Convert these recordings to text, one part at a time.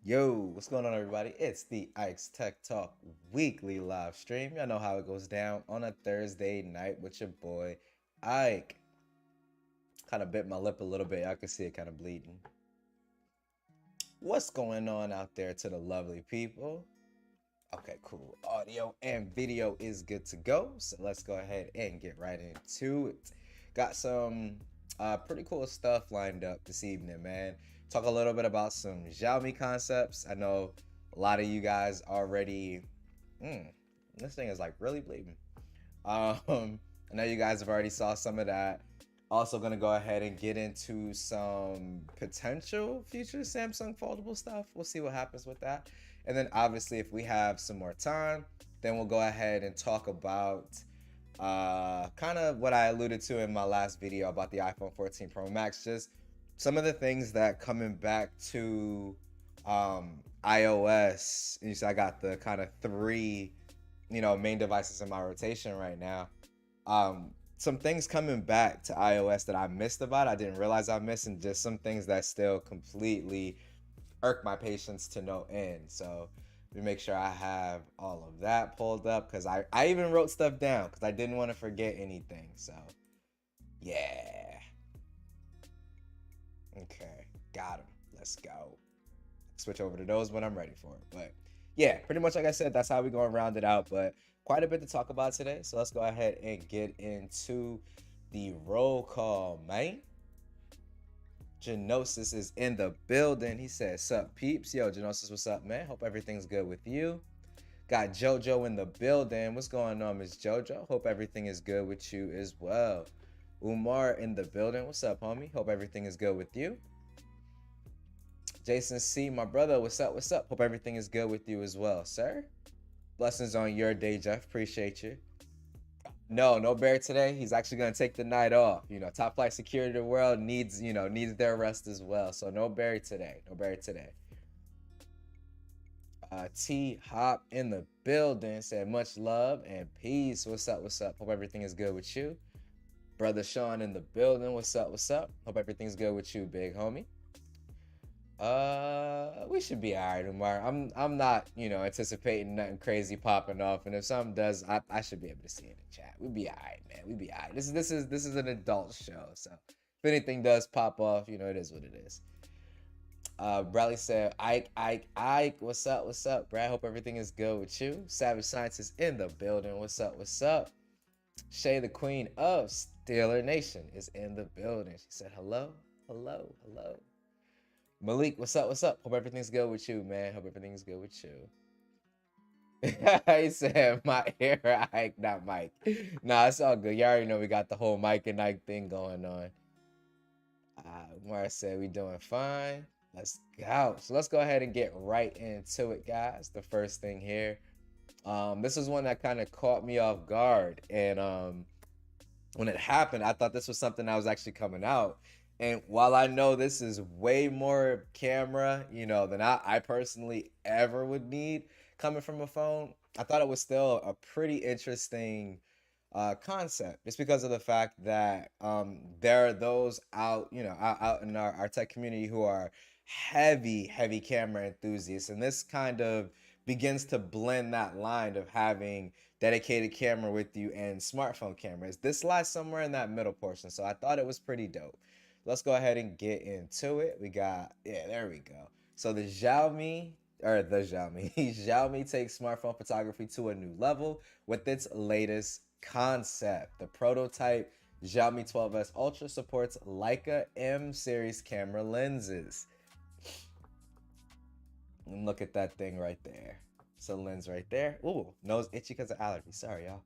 Yo, what's going on, everybody? It's the Ike's Tech Talk weekly live stream. Y'all know how it goes down on a Thursday night with your boy Ike. Kind of bit my lip a little bit. I can see it kind of bleeding. What's going on out there to the lovely people? Okay, cool. Audio and video is good to go. So let's go ahead and get right into it. Got some pretty cool stuff lined up this evening, man. Talk a little bit about some Xiaomi concepts. I know a lot of you guys already. This thing is like really bleeding. I know you guys have already saw some of that. Also gonna go ahead and get into some potential future Samsung foldable stuff. We'll see what happens with that. And then obviously if we have some more time, then we'll go ahead and talk about kind of what I alluded to in my last video about the iPhone 14 Pro Max. Just some of the things that coming back to iOS. You see, I got the kind of three, main devices in my rotation right now. Some things coming back to iOS that I missed about, I didn't realize I missed, and just some things that still completely irk my patience to no end. So let me make sure I have all of that pulled up, because I even wrote stuff down because I didn't want to forget anything. So yeah. Okay, got him. Let's go. Switch over to those when I'm ready for it. But yeah, pretty much like I said, that's how we're going to round it out. But quite a bit to talk about today. So let's go ahead and get into the roll call, man. Genosis is in the building. He says, sup, peeps? Yo, Genosis, what's up, man? Hope everything's good with you. Got JoJo in the building. What's going on, Miss JoJo? Hope everything is good with you as well. Umar in the building. What's up, homie? Hope everything is good with you. Jason C, my brother, what's up? What's up? Hope everything is good with you as well, sir. Blessings on your day, Jeff. Appreciate you. No Bear today. He's actually gonna take the night off. Top flight security of the world needs their rest as well. So no Barry today. No Barry today. T Hop in the building said much love and peace. What's up? What's up? Hope everything is good with you. Brother Sean in the building. What's up? What's up? Hope everything's good with you, big homie. We should be alright tomorrow. I'm not, anticipating nothing crazy popping off, and if something does, I should be able to see it in the chat. We'd be alright, man. We'd be alright. This is an adult show, so if anything does pop off, it is what it is. Bradley said, Ike, what's up? What's up, Brad? Hope everything is good with you. Savage Science is in the building. What's up? What's up? Shay, the queen of Steeler Nation, is in the building. She said, hello, hello, hello. Malik, what's up? What's up? Hope everything's good with you, man. Hope everything's good with you. He said, my hair, Ike, not Mike. Nah, it's all good. You already know we got the whole Mike and Ike thing going on. Mara said, we doing fine. Let's go. So let's go ahead and get right into it, guys. The first thing here. This is one that kind of caught me off guard. And when it happened, I thought this was something that was actually coming out. And while I know this is way more camera, than I personally ever would need coming from a phone, I thought it was still a pretty interesting concept, just because of the fact that there are those out, out in our tech community who are heavy camera enthusiasts, and this kind of begins to blend that line of having dedicated camera with you and smartphone cameras. This lies somewhere in that middle portion, so I thought it was pretty dope. Let's go ahead and get into it. We got, there we go. So Xiaomi takes smartphone photography to a new level with its latest concept. The prototype Xiaomi 12S Ultra supports Leica M series camera lenses. And look at that thing right there. It's a lens right there. Ooh, nose itchy because of allergies. Sorry, y'all.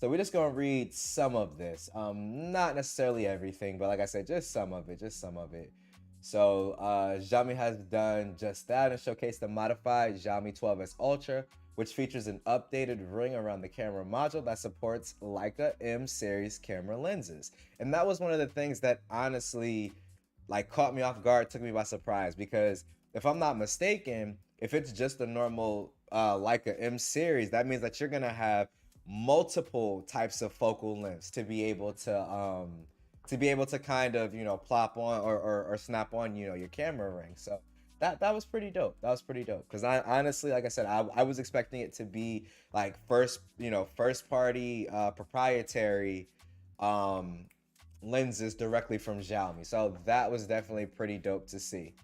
So we're just gonna read some of this. Not necessarily everything, but like I said, just some of it. So Xiaomi has done just that and showcased the modified Xiaomi 12S Ultra, which features an updated ring around the camera module that supports Leica M series camera lenses. And that was one of the things that honestly caught me off guard, took me by surprise, because if I'm not mistaken, if it's just a normal Leica M series, that means that you're gonna have multiple types of focal lengths to be able to kind of plop on or snap on your camera ring. So That was pretty dope. That was pretty dope. Because I honestly, like I said, I was expecting it to be like first, first party proprietary um lenses directly from Xiaomi. So that was definitely pretty dope to see.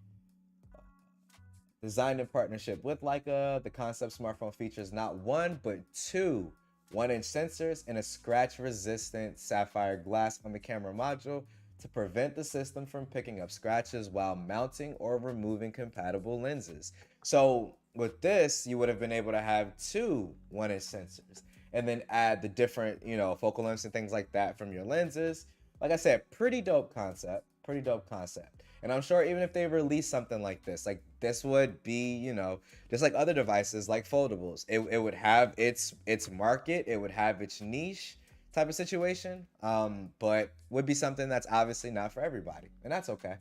Designed in partnership with Leica, the concept smartphone features not one, but two 1-inch sensors and a scratch resistant sapphire glass on the camera module to prevent the system from picking up scratches while mounting or removing compatible lenses. So, with this, you would have been able to have two 1-inch sensors and then add the different, focal lengths and things like that from your lenses. Like I said, pretty dope concept. Pretty dope concept. And I'm sure even if they release something like this would be, just like other devices like foldables. It would have its market, it would have its niche type of situation. But would be something that's obviously not for everybody. And that's okay.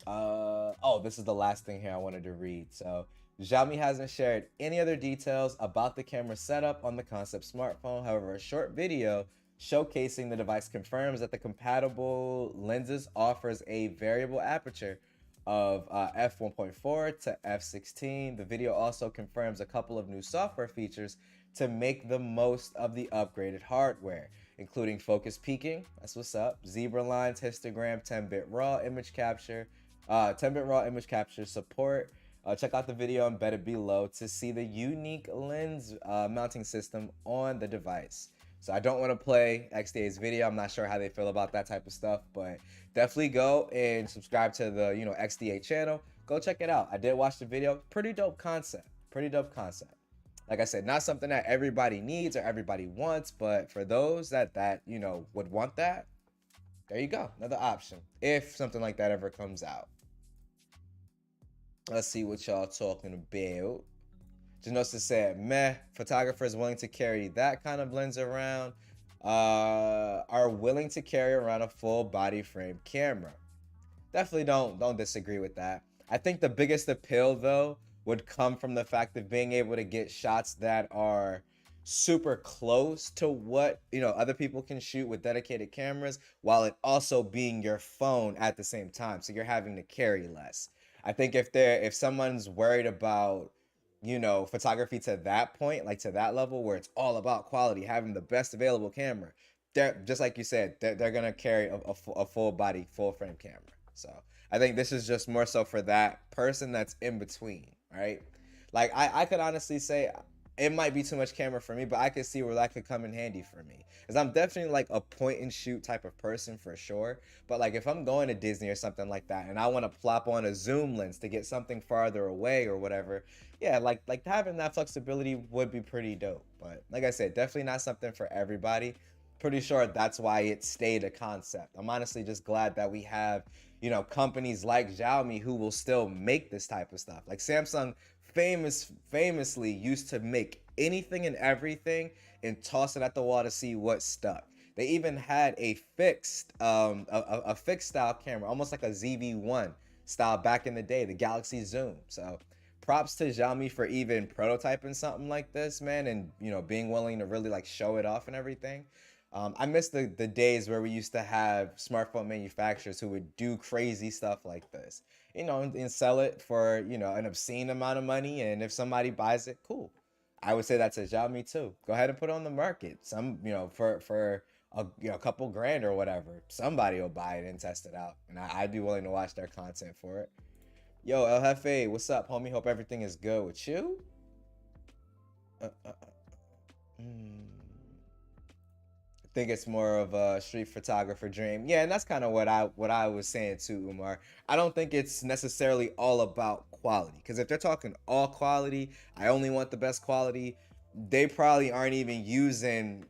Oh, this is the last thing here I wanted to read. So Xiaomi hasn't shared any other details about the camera setup on the concept smartphone. However, a short video showcasing the device confirms that the compatible lenses offers a variable aperture of f1.4 to f16. The video also confirms a couple of new software features to make the most of the upgraded hardware, including focus peaking, that's what's up, zebra lines, histogram, 10-bit raw image capture, 10-bit raw image capture support. Check out the video embedded below to see the unique lens mounting system on the device. So I don't want to play XDA's video. I'm not sure how they feel about that type of stuff, but definitely go and subscribe to the XDA channel. Go check it out. I did watch the video. Pretty dope concept. Pretty dope concept. Like I said, not something that everybody needs or everybody wants, but for those that would want that, there you go. Another option if something like that ever comes out. Let's see what y'all talking about. Genosa said, meh, photographers willing to carry that kind of lens around are willing to carry around a full body frame camera. Definitely don't disagree with that. I think the biggest appeal though would come from the fact of being able to get shots that are super close to what other people can shoot with dedicated cameras, while it also being your phone at the same time, so you're having to carry less. I think if someone's worried about photography to that point, like to that level where it's all about quality, having the best available camera, they're just like you said, they're gonna carry a full body, full frame camera. So I think this is just more so for that person that's in between, right? Like I could honestly say it might be too much camera for me, but I could see where that could come in handy for me. Because I'm definitely like a point and shoot type of person for sure. But like if I'm going to Disney or something like that and I want to plop on a zoom lens to get something farther away or whatever, yeah, like having that flexibility would be pretty dope. But like I said, definitely not something for everybody. Pretty sure that's why it stayed a concept. I'm honestly just glad that we have, companies like Xiaomi who will still make this type of stuff. Like Samsung famously used to make anything and everything and toss it at the wall to see what stuck. They even had a fixed a fixed style camera, almost like a ZV-1 style back in the day, the Galaxy Zoom. So props to Xiaomi for even prototyping something like this, man, and being willing to really like show it off and everything. I miss the days where we used to have smartphone manufacturers who would do crazy stuff like this, and sell it for, an obscene amount of money. And if somebody buys it, cool. I would say that's a Xiaomi too. Go ahead and put it on the market. Some, for a couple grand or whatever. Somebody will buy it and test it out. And I'd be willing to watch their content for it. Yo, El Jefe, what's up, homie? Hope everything is good with you. Uh, uh, uh, mm. Think it's more of a street photographer dream. Yeah, and that's kind of what I was saying too, Umar. I don't think it's necessarily all about quality. Because if they're talking all quality, I only want the best quality, they probably aren't even using,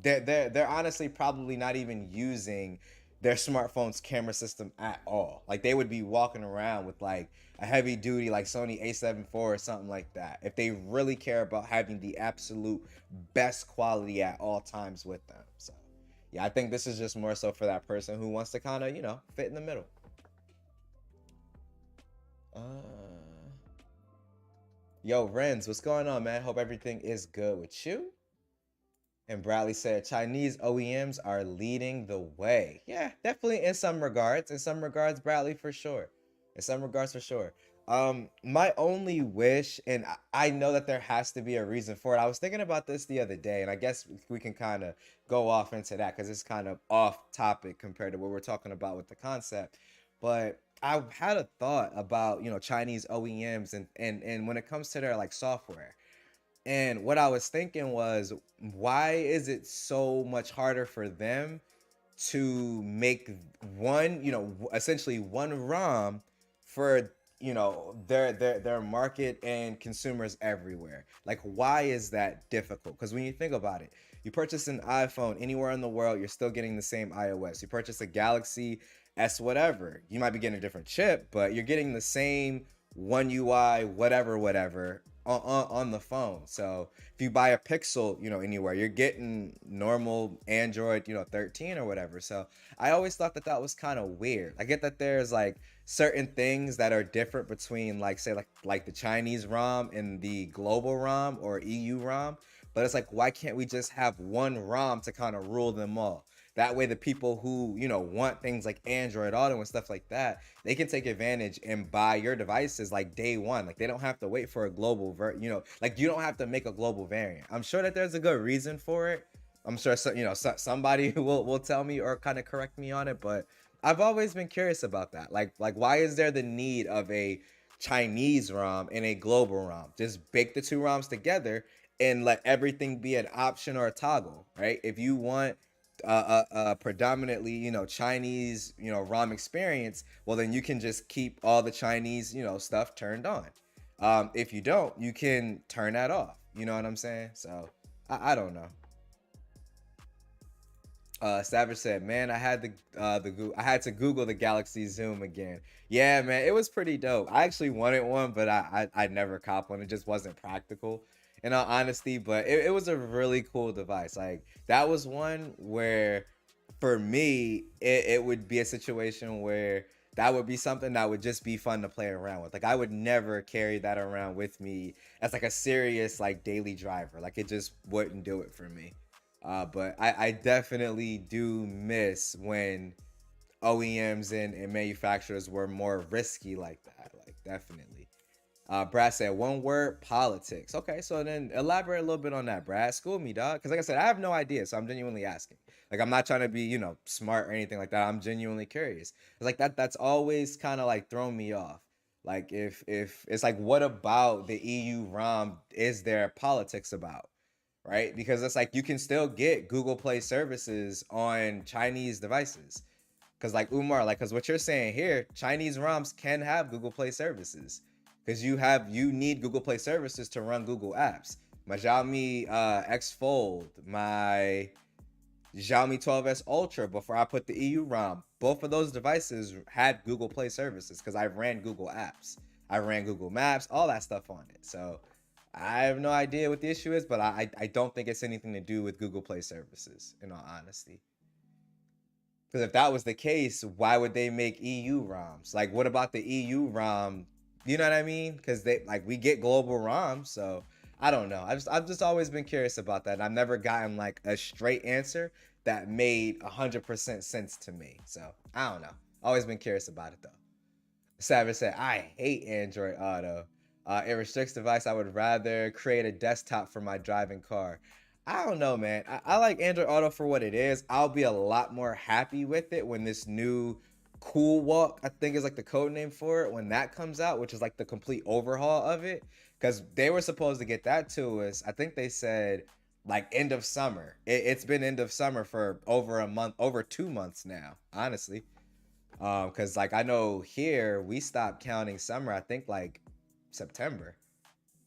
they're honestly probably not even using their smartphone's camera system at all. Like they would be walking around with like a heavy duty like Sony A7 IV or something like that if they really care about having the absolute best quality at all times with them. So yeah, I think this is just more so for that person who wants to kind of, fit in the middle. uh Yo, Renz, what's going on, man? Hope everything is good with you. And Bradley said Chinese OEMs are leading the way. Yeah, definitely in some regards. In some regards, Bradley, for sure. In some regards, for sure. My only wish, and I know that there has to be a reason for it. I was thinking about this the other day, and I guess we can kind of go off into that because it's kind of off topic compared to what we're talking about with the concept. But I had a thought about, Chinese OEMs and when it comes to their like software. And what I was thinking was, why is it so much harder for them to make one, essentially one ROM for, their market and consumers everywhere? Like, why is that difficult? Because when you think about it, you purchase an iPhone anywhere in the world, you're still getting the same iOS. You purchase a Galaxy S whatever, you might be getting a different chip, but you're getting the same one UI, whatever, on the phone. So if you buy a Pixel, anywhere, you're getting normal Android, 13 or whatever. So I always thought that that was kind of weird. I get that there's like certain things that are different between, like, say, like the Chinese ROM and the global ROM or EU ROM, but it's like, why can't we just have one ROM to kind of rule them all? That way, the people who, want things like Android Auto and stuff like that, they can take advantage and buy your devices like day one. Like, they don't have to wait for a global like, you don't have to make a global variant. I'm sure that there's a good reason for it. I'm sure somebody will tell me or kind of correct me on it, but I've always been curious about that. Like why is there the need of a Chinese ROM and a global ROM? Just bake the two ROMs together and let everything be an option or a toggle, right? If you want predominantly, Chinese, ROM experience, well, then you can just keep all the Chinese, stuff turned on. If you don't, you can turn that off. You know what I'm saying? So I don't know. Savage said, "Man, I had to Google the Galaxy Zoom again. Yeah, man, it was pretty dope. I actually wanted one, but I never copped one. It just wasn't practical, in all honesty. But it was a really cool device. Like, that was one where, for me, it would be a situation where that would be something that would just be fun to play around with. Like, I would never carry that around with me as like a serious like daily driver. Like, it just wouldn't do it for me. But I definitely do miss when OEMs and manufacturers were more risky like that. Like, definitely. Brad said, one word, politics. Okay, so then elaborate a little bit on that, Brad. School me, dog. Because like I said, I have no idea, so I'm genuinely asking. Like, I'm not trying to be, smart or anything like that. I'm genuinely curious. It's like that's always kind of like thrown me off. Like, if it's like, what about the EU ROM is there politics about? Right? Because it's like, you can still get Google Play services on Chinese devices. Because like Umar, like, because what you're saying here, Chinese ROMs can have Google Play services. Because you need Google Play services to run Google apps. My Xiaomi X Fold, my Xiaomi 12s Ultra, before I put the EU ROM, both of those devices had Google Play services because I ran Google apps. I ran Google Maps, all that stuff on it. So I have no idea what the issue is, but I don't think it's anything to do with Google Play services, in all honesty. Because if that was the case, why would they make EU ROMs? Like, what about the EU ROM? You know what I mean? Because we get global ROMs, so I don't know. I've just always been curious about that. And I've never gotten like a straight answer that made 100% sense to me. So I don't know. Always been curious about it though. Savage said, I hate Android Auto. It restricts device. I would rather create a desktop for my driving car. I don't know, man. I like Android Auto for what it is. I'll be a lot more happy with it when this new Cool Walk, I think is like the code name for it, when that comes out, which is like the complete overhaul of it. Because they were supposed to get that to us. I think they said like end of summer. It's been end of summer for over a month, over 2 months now, honestly. Because like I know here we stopped counting summer, I think like September.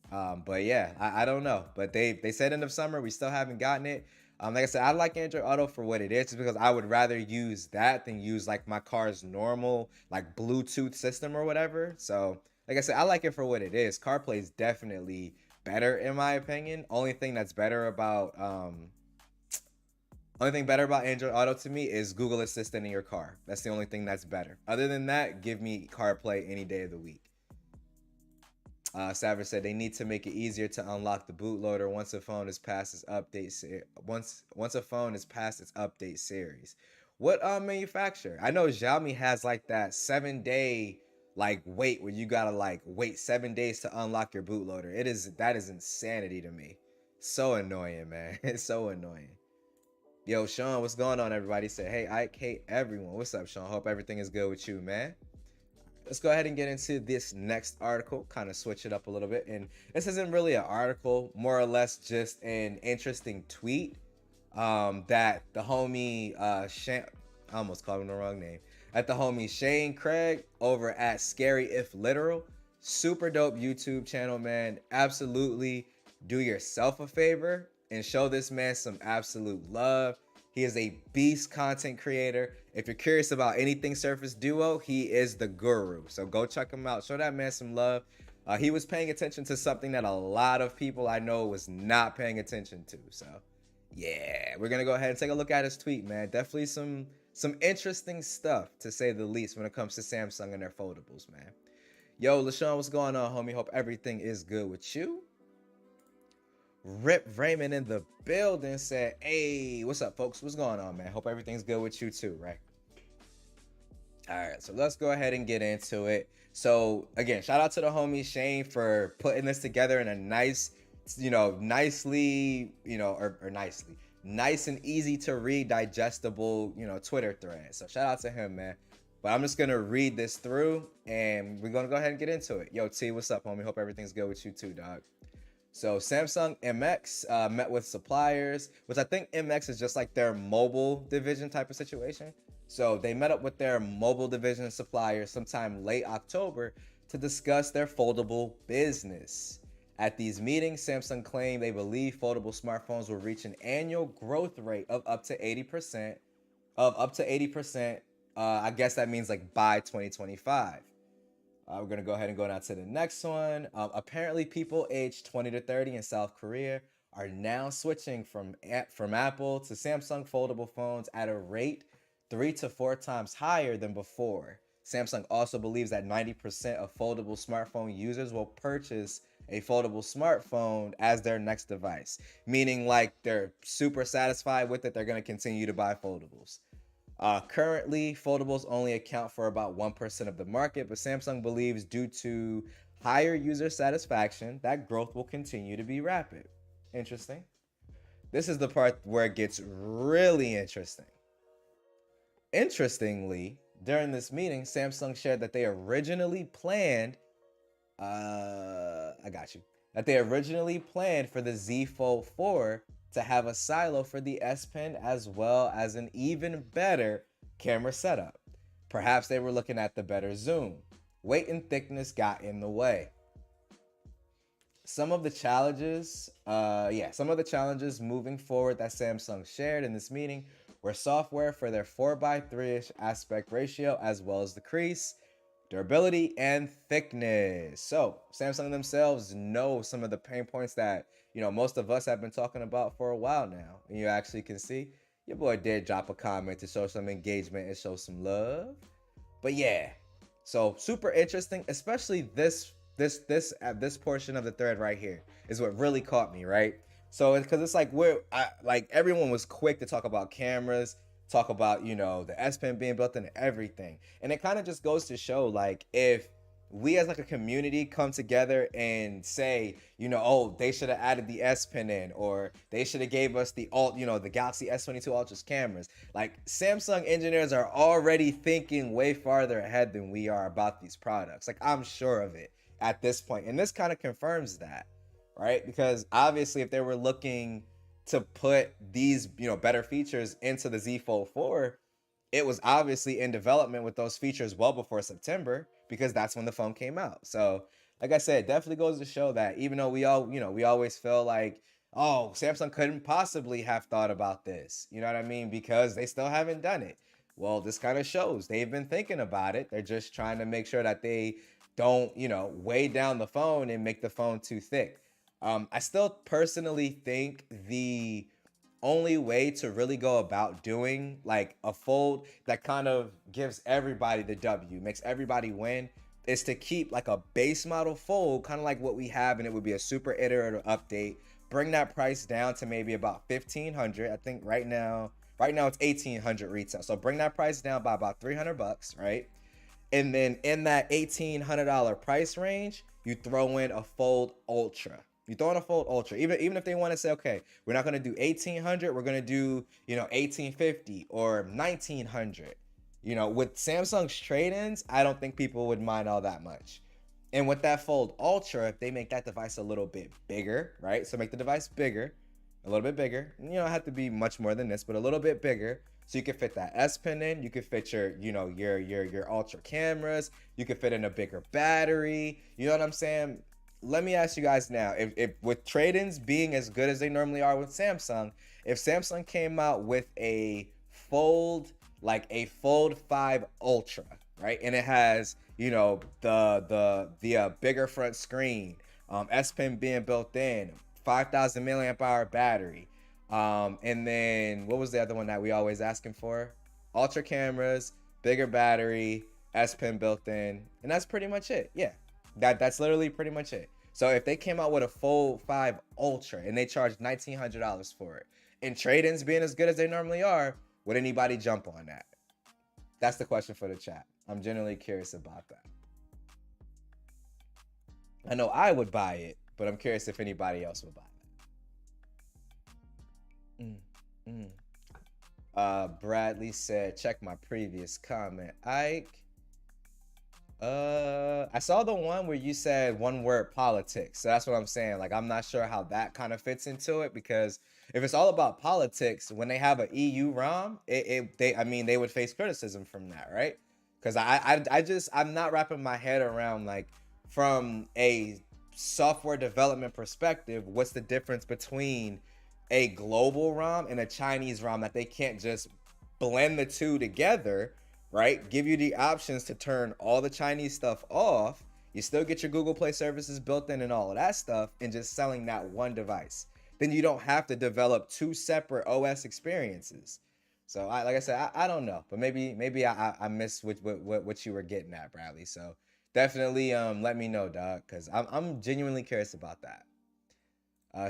But yeah, I don't know. But they said end of summer, we still haven't gotten it. Like I said, I like Android Auto for what it is, just because I would rather use that than use like my car's normal like Bluetooth system or whatever. So like I said, I like it for what it is. CarPlay is definitely better in my opinion. Only thing better about Android Auto to me is Google Assistant in your car. That's the only thing that's better. Other than that, give me CarPlay any day of the week. Savage said they need to make it easier to unlock the bootloader once a phone is past its once a phone is past its update series. What manufacturer? I know Xiaomi has like that 7-day like wait where you gotta like wait 7 days to unlock your bootloader. That is insanity to me. So annoying, man. It's so annoying. Yo, Sean, what's going on, everybody? Say, hey, Ike, hey, everyone. What's up, Sean? Hope everything is good with you, man. Let's go ahead and get into this next article, kind of switch it up a little bit. And this isn't really an article, more or less just an interesting tweet that the homie, I almost called him the wrong name, at the homie Shane Craig over at Scary If Literal. Super dope YouTube channel, man. Absolutely do yourself a favor and show this man some absolute love. He is a beast content creator. If you're curious about anything Surface Duo, he is the guru. So go check him out. Show that man some love. He was paying attention to something that a lot of people I know was not paying attention to. So yeah, we're gonna go ahead and take a look at his tweet, man. Definitely some interesting stuff, to say the least, when it comes to Samsung and their foldables, man. Yo, LaShawn, what's going on, homie? Hope everything is good with you. Rip Raymond in the building said, hey, what's up, folks? What's going on, man? Hope everything's good with you too, right? All right, so let's go ahead and get into it. So again, shout out to the homie Shane for putting this together in a nice, nice and easy to read, digestible, Twitter thread. So shout out to him, man. But I'm just gonna read this through and we're gonna go ahead and get into it. Yo, T, what's up, homie? Hope everything's good with you too, dog. So Samsung MX met with suppliers, which I think MX is just like their mobile division type of situation. So they met up with their mobile division suppliers sometime late October to discuss their foldable business. At these meetings, Samsung claimed they believe foldable smartphones will reach an annual growth rate of up to 80%. I guess that means like by 2025. We're going to go ahead and go down to the next one. Apparently, people aged 20 to 30 in South Korea are now switching from Apple to Samsung foldable phones at a rate 3 to 4 times higher than before. Samsung also believes that 90% of foldable smartphone users will purchase a foldable smartphone as their next device, meaning like they're super satisfied with it. They're going to continue to buy foldables. Currently, foldables only account for about 1% of the market, but Samsung believes due to higher user satisfaction, that growth will continue to be rapid. Interesting. This is the part where it gets really interesting. Interestingly, during this meeting, Samsung shared that they originally planned, that they originally planned for the Z Fold 4 to have a silo for the S Pen as well as an even better camera setup. Perhaps they were looking at the better zoom. Weight and thickness got in the way. Some of the challenges moving forward that Samsung shared in this meeting were software for their 4:3-ish aspect ratio, as well as the crease, durability, and thickness. So Samsung themselves know some of the pain points that most of us have been talking about for a while now. And you actually can see your boy did drop a comment to show some engagement and show some love. But yeah, so super interesting, especially this portion of the thread right here is what really caught me, right? So because it's like everyone was quick to talk about cameras, talk about the S Pen being built into everything, and it kind of just goes to show, like, if we as like a community come together and say, oh, they should have added the S Pen in, or they should have gave us the the Galaxy S22 Ultra's cameras. Like, Samsung engineers are already thinking way farther ahead than we are about these products. Like, I'm sure of it at this point, and this kind of confirms that, right? Because obviously, if they were looking to put these better features into the Z Fold 4, it was obviously in development with those features well before September, because that's when the phone came out. So like I said, definitely goes to show that even though we always feel like, oh, Samsung couldn't possibly have thought about this, you know what I mean, because they still haven't done it. Well, this kind of shows they've been thinking about it. They're just trying to make sure that they don't weigh down the phone and make the phone too thick. I still personally think the only way to really go about doing like a fold that kind of gives everybody the W, makes everybody win, is to keep like a base model fold, kind of like what we have, and it would be a super iterative update. Bring that price down to maybe about $1,500. I think right now it's $1,800 retail. So bring that price down by about $300, right? And then in that $1,800 price range, you throw in a Fold Ultra. You throw in a Fold Ultra. Even if they want to say, okay, we're not going to do 1,800, we're going to do, 1,850 or 1,900. With Samsung's trade-ins, I don't think people would mind all that much. And with that Fold Ultra, if they make that device a little bit bigger, right? So make the device bigger, a little bit bigger. You don't have to be much more than this, but a little bit bigger. So you can fit that S Pen in. You can fit your, your Ultra cameras. You can fit in a bigger battery. You know what I'm saying? Let me ask you guys now, if with trade-ins being as good as they normally are with Samsung, if Samsung came out with a Fold, like a Fold 5 Ultra, right? And it has, the bigger front screen, S Pen being built in, 5,000 milliamp hour battery. And then what was the other one that we always asking for? Ultra cameras, bigger battery, S Pen built in, and that's pretty much it. Yeah, that's literally pretty much it. So if they came out with a Fold 5 Ultra and they charged $1,900 for it, and trade-ins being as good as they normally are, would anybody jump on that? That's the question for the chat. I'm genuinely curious about that. I know I would buy it, but I'm curious if anybody else would buy that. Bradley said, check my previous comment. Ike, I saw the one where you said one word politics. So that's what I'm saying. Like, I'm not sure how that kind of fits into it, because if it's all about politics, when they have an EU ROM, they would face criticism from that, right? Because I'm not wrapping my head around, like, from a software development perspective, what's the difference between a global ROM and a Chinese ROM that they can't just blend the two together, right? Give you the options to turn all the Chinese stuff off. You still get your Google Play services built in and all of that stuff, and just selling that one device. Then you don't have to develop two separate OS experiences. So like I said, I don't know, but maybe I missed what you were getting at, Bradley. So definitely let me know, dog, because I'm genuinely curious about that.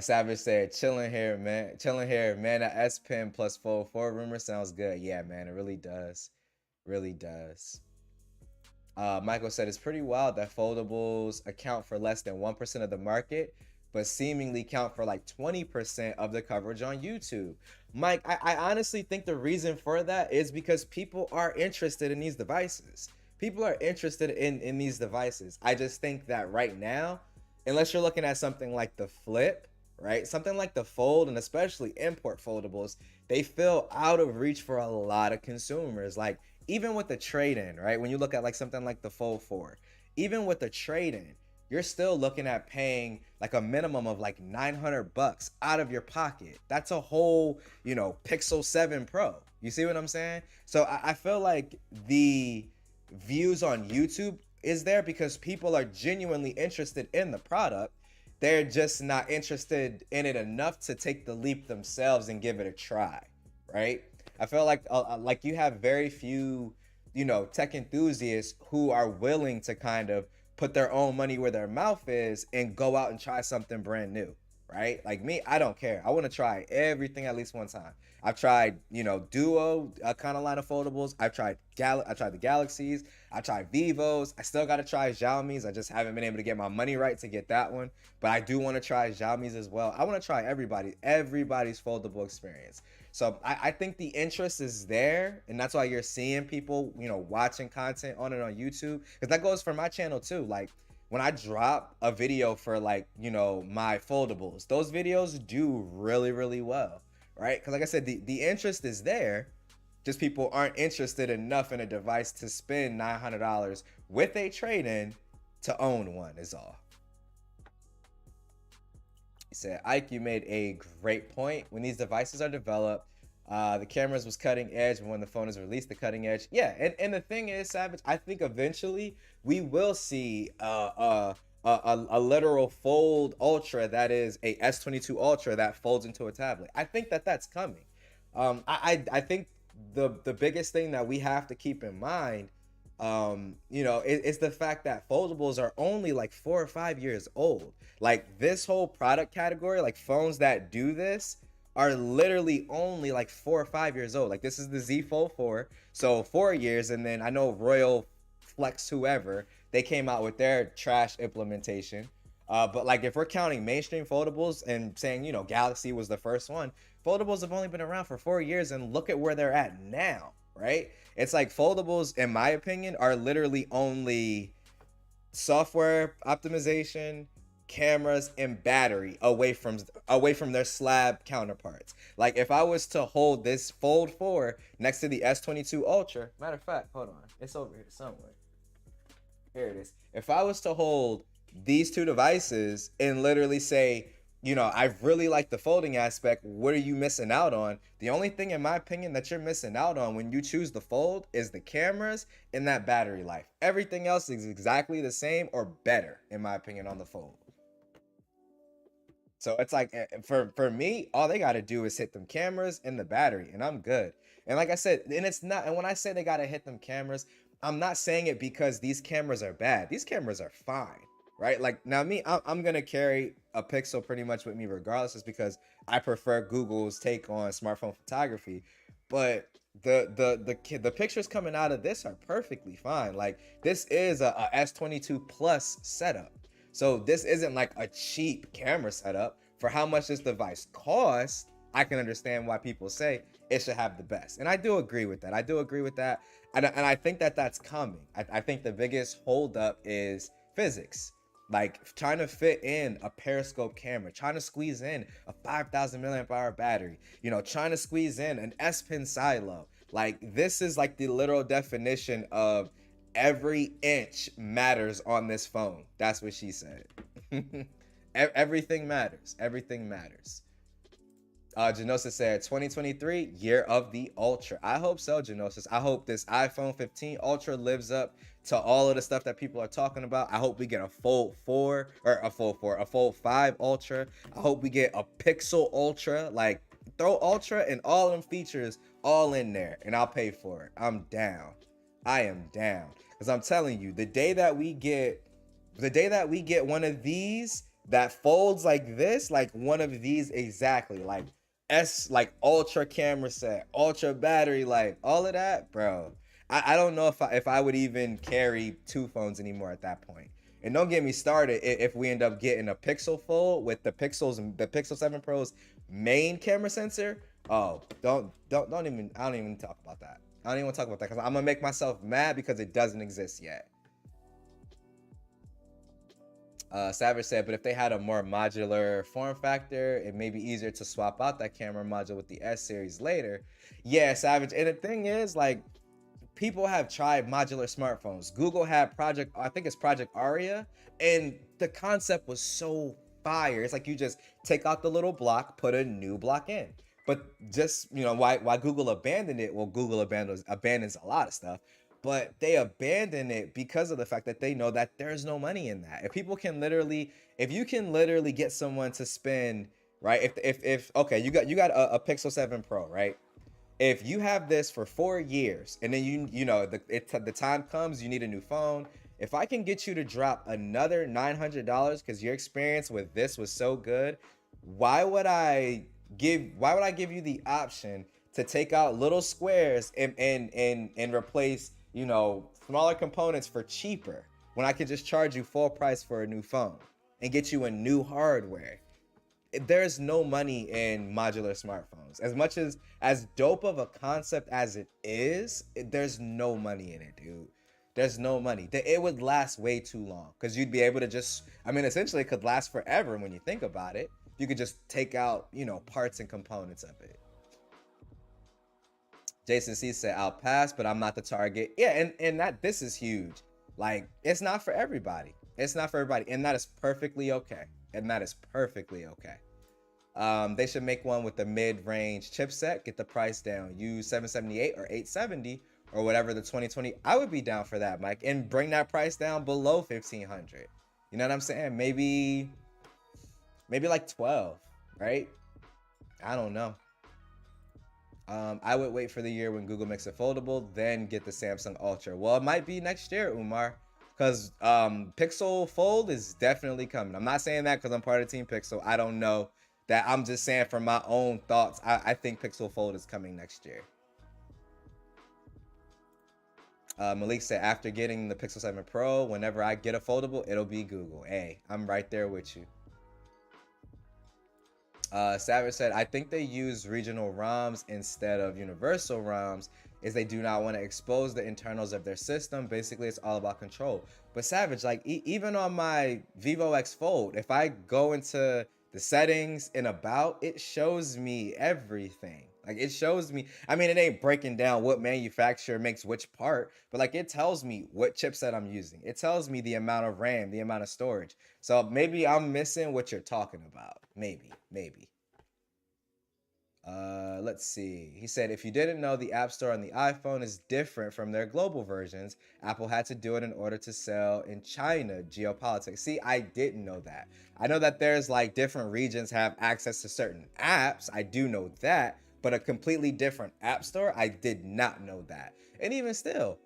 Savage said, chilling here, man. That S Pen plus Fold 4 rumor sounds good. Yeah, man, it really does. Really does. Michael said, it's pretty wild that foldables account for less than 1% of the market, but seemingly count for like 20% of the coverage on YouTube. Mike, I honestly think the reason for that is because people are interested in these devices. People are interested in these devices. I just think that right now, unless you're looking at something like the Flip, right? Something like the Fold, and especially import foldables, they feel out of reach for a lot of consumers. Like, even with the trade-in, right? When you look at like something like the Fold 4, even with the trade-in, you're still looking at paying like a minimum of like $900 out of your pocket. That's a whole, Pixel 7 Pro. You see what I'm saying? So I feel like the views on YouTube is there because people are genuinely interested in the product. They're just not interested in it enough to take the leap themselves and give it a try, right? I feel like you have very few, tech enthusiasts who are willing to kind of put their own money where their mouth is and go out and try something brand new, right? Like me, I don't care. I want to try everything at least one time. I've tried, Duo kind of line of foldables. I tried the Galaxies. I tried Vivos. I still got to try Xiaomi's. I just haven't been able to get my money right to get that one. But I do want to try Xiaomi's as well. I want to try everybody's foldable experience. So I think the interest is there, and that's why you're seeing people, watching content on it on YouTube. Because that goes for my channel too. Like, when I drop a video for like, my foldables, those videos do really, really well, right? Because like I said, the interest is there. Just people aren't interested enough in a device to spend $900 with a trade-in to own one is all. He said, Ike, you made a great point. When these devices are developed, the cameras was cutting edge, but when the phone is released, the cutting edge. Yeah, and the thing is, Savage, I think eventually we will see a literal Fold Ultra that is a S22 Ultra that folds into a tablet. I think that's coming. I think the biggest thing that we have to keep in mind, is the fact that foldables are only like 4 or 5 years old. Like, this whole product category, like phones that do this, are literally only like 4 or 5 years old. Like, this is the Z Fold 4, so 4 years, and then I know Royal Flex, whoever, they came out with their trash implementation. But like if we're counting mainstream foldables and saying, you know, Galaxy was the first one, foldables have only been around for 4 years, and look at where they're at now, right? It's like foldables, in my opinion, are literally only software optimization, cameras, and battery away from their slab counterparts. Like if I was to hold this Fold 4 next to the S22 Ultra, matter of fact, hold on, it's over here somewhere. Here it is. If I was to hold these two devices and literally say, you know, I really like the folding aspect, what are you missing out on? The only thing, in my opinion, that you're missing out on when you choose the Fold is the cameras and that battery life. Everything else is exactly the same or better, in my opinion, on the Fold. So it's like, for me, all they got to do is hit them cameras and the battery, and I'm good. And like I said, and when I say they got to hit them cameras, I'm not saying it because these cameras are bad. These cameras are fine, right? Like now me, I'm going to carry a Pixel pretty much with me regardless, just because I prefer Google's take on smartphone photography. But the pictures coming out of this are perfectly fine. Like this is a S22 Plus setup. So this isn't like a cheap camera setup. For how much this device costs, I can understand why people say it should have the best. And I do agree with that. And I think that that's coming. I think the biggest holdup is physics. Like trying to fit in a periscope camera, trying to squeeze in a 5,000 milliamp hour battery, you know, trying to squeeze in an S-Pen silo. Like this is like the literal definition of every inch matters on this phone. That's what she said. Everything matters. Everything matters. Genosis said 2023, year of the Ultra. I hope so, Genosis. I hope this iPhone 15 Ultra lives up to all of the stuff that people are talking about. I hope we get a Fold 4 or a Fold 5 Ultra. I hope we get a Pixel Ultra. Like throw Ultra and all them features all in there, and I'll pay for it. I'm down. I am down. Because I'm telling you, the day that we get one of these that folds like this, like one of these exactly, like like ultra camera set, ultra battery life, all of that, bro. I don't know if I would even carry two phones anymore at that point. And don't get me started if we end up getting a Pixel Fold with the Pixel 7 Pro's main camera sensor. Oh, don't even, I don't even talk about that. I don't even want to talk about that because I'm gonna make myself mad because it doesn't exist yet. Savage said, but if they had a more modular form factor, it may be easier to swap out that camera module with the S series later. Yeah, Savage. And the thing is, like, people have tried modular smartphones. Google had I think it's Project Aria, and the concept was so fire. It's like you just take out the little block, put a new block in. But just, you know, why Google abandoned it? Well, Google abandons a lot of stuff, but they abandon it because of the fact that they know that there's no money in that. If you can literally get someone to spend, right? If okay, you got a Pixel 7 Pro, right? If you have this for 4 years and then you know the time comes, you need a new phone. If I can get you to drop another $900 because your experience with this was so good, why would I give you the option to take out little squares and replace, you know, smaller components for cheaper when I could just charge you full price for a new phone and get you a new hardware? There's no money in modular smartphones. As much as dope of a concept as it is, there's no money in it, dude. There's no money. It would last way too long because you'd be able to just, I mean, essentially it could last forever when you think about it. You could just take out, you know, parts and components of it. Jason C said, I'll pass, but I'm not the target. Yeah, and this is huge. Like, it's not for everybody. It's not for everybody. And that is perfectly okay. They should make one with the mid-range chipset, get the price down, use 778 or 870 or whatever the 2020. I would be down for that, Mike, and bring that price down below 1,500. You know what I'm saying? Maybe like 12, right? I don't know. I would wait for the year when Google makes it foldable, then get the Samsung Ultra. Well, it might be next year, Umar, because Pixel Fold is definitely coming. I'm not saying that because I'm part of Team Pixel. I don't know that. I'm just saying from my own thoughts, I think Pixel Fold is coming next year. Malik said, after getting the Pixel 7 Pro, whenever I get a foldable, it'll be Google. Hey, I'm right there with you. Savage said, I think they use regional ROMs instead of universal ROMs is they do not want to expose the internals of their system. Basically, it's all about control. But Savage, like even on my Vivo X Fold, if I go into the settings and about, it shows me everything. Like it shows me, I mean, it ain't breaking down what manufacturer makes which part, but like it tells me what chipset I'm using. It tells me the amount of RAM, the amount of storage. So maybe I'm missing what you're talking about. Maybe. Let's see. He said, if you didn't know, the App Store on the iPhone is different from their global versions. Apple had to do it in order to sell in China. Geopolitics. See, I didn't know that. I know that there's like different regions have access to certain apps. I do know that, but a completely different App Store, I did not know that. And even still,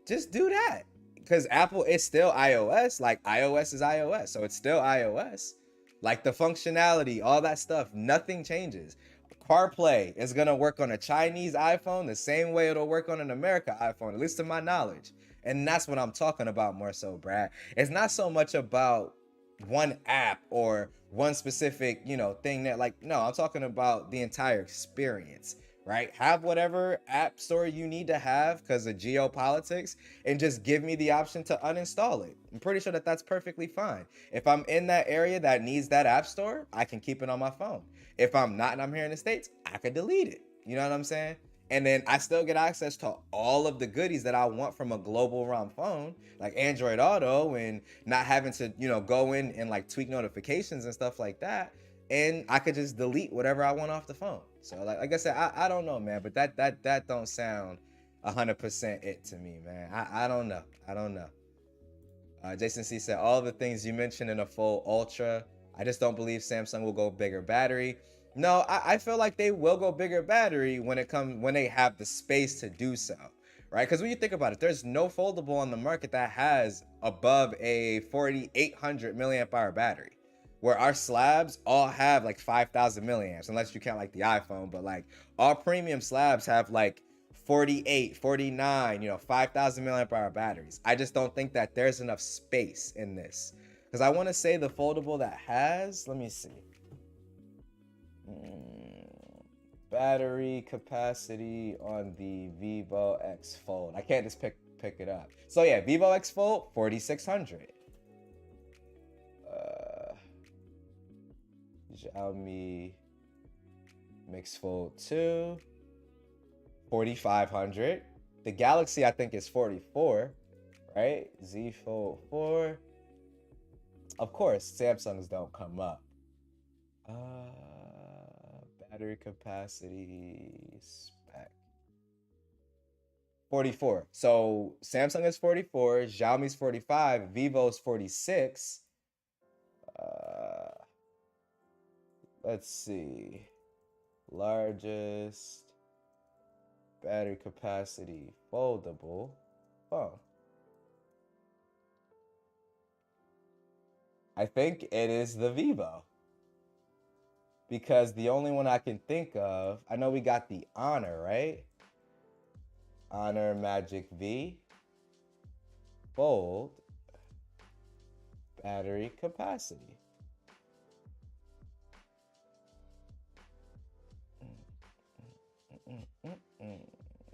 just do that. Because Apple is still iOS. Like iOS is iOS. So it's still iOS. Like the functionality, all that stuff, nothing changes. CarPlay is going to work on a Chinese iPhone the same way it'll work on an American iPhone, at least to my knowledge. And that's what I'm talking about more so, Brad. It's not so much about one app or one specific, thing that no, I'm talking about the entire experience, right? Have whatever app store you need to have because of geopolitics and just give me the option to uninstall it. I'm pretty sure that that's perfectly fine. If I'm in that area that needs that app store, I can keep it on my phone. If I'm not and I'm here in the States, I could delete it. You know what I'm saying? And then I still get access to all of the goodies that I want from a global ROM phone, like Android Auto, and not having to, go in and like tweak notifications and stuff like that. And I could just delete whatever I want off the phone. So like I said, I don't know, man, but that don't sound 100% it to me, man. I don't know. Jason C said, all the things you mentioned in a Fold Ultra, I just don't believe Samsung will go bigger battery. No, I feel like they will go bigger battery when they have the space to do so, right? Because when you think about it, there's no foldable on the market that has above a 4,800 milliamp hour battery, where our slabs all have like 5,000 milliamps, unless you count like the iPhone, but like all premium slabs have like 48, 49, 5,000 milliamp hour batteries. I just don't think that there's enough space in this. Because I want to say the foldable that has, let me see. Battery capacity on the Vivo X Fold. I can't just pick it up. So yeah, Vivo X Fold, 4,600. Xiaomi Mix Fold 2, 4,500. The Galaxy, I think, is 44, right? Z Fold 4. Of course, Samsungs don't come up. Battery capacity spec. 44. So Samsung is 44, Xiaomi's 45, Vivo's 46. Let's see. Largest battery capacity foldable phone. I think it is the Vivo. Because the only one I can think of, I know we got the Honor, right? Honor Magic V. Fold. Battery capacity.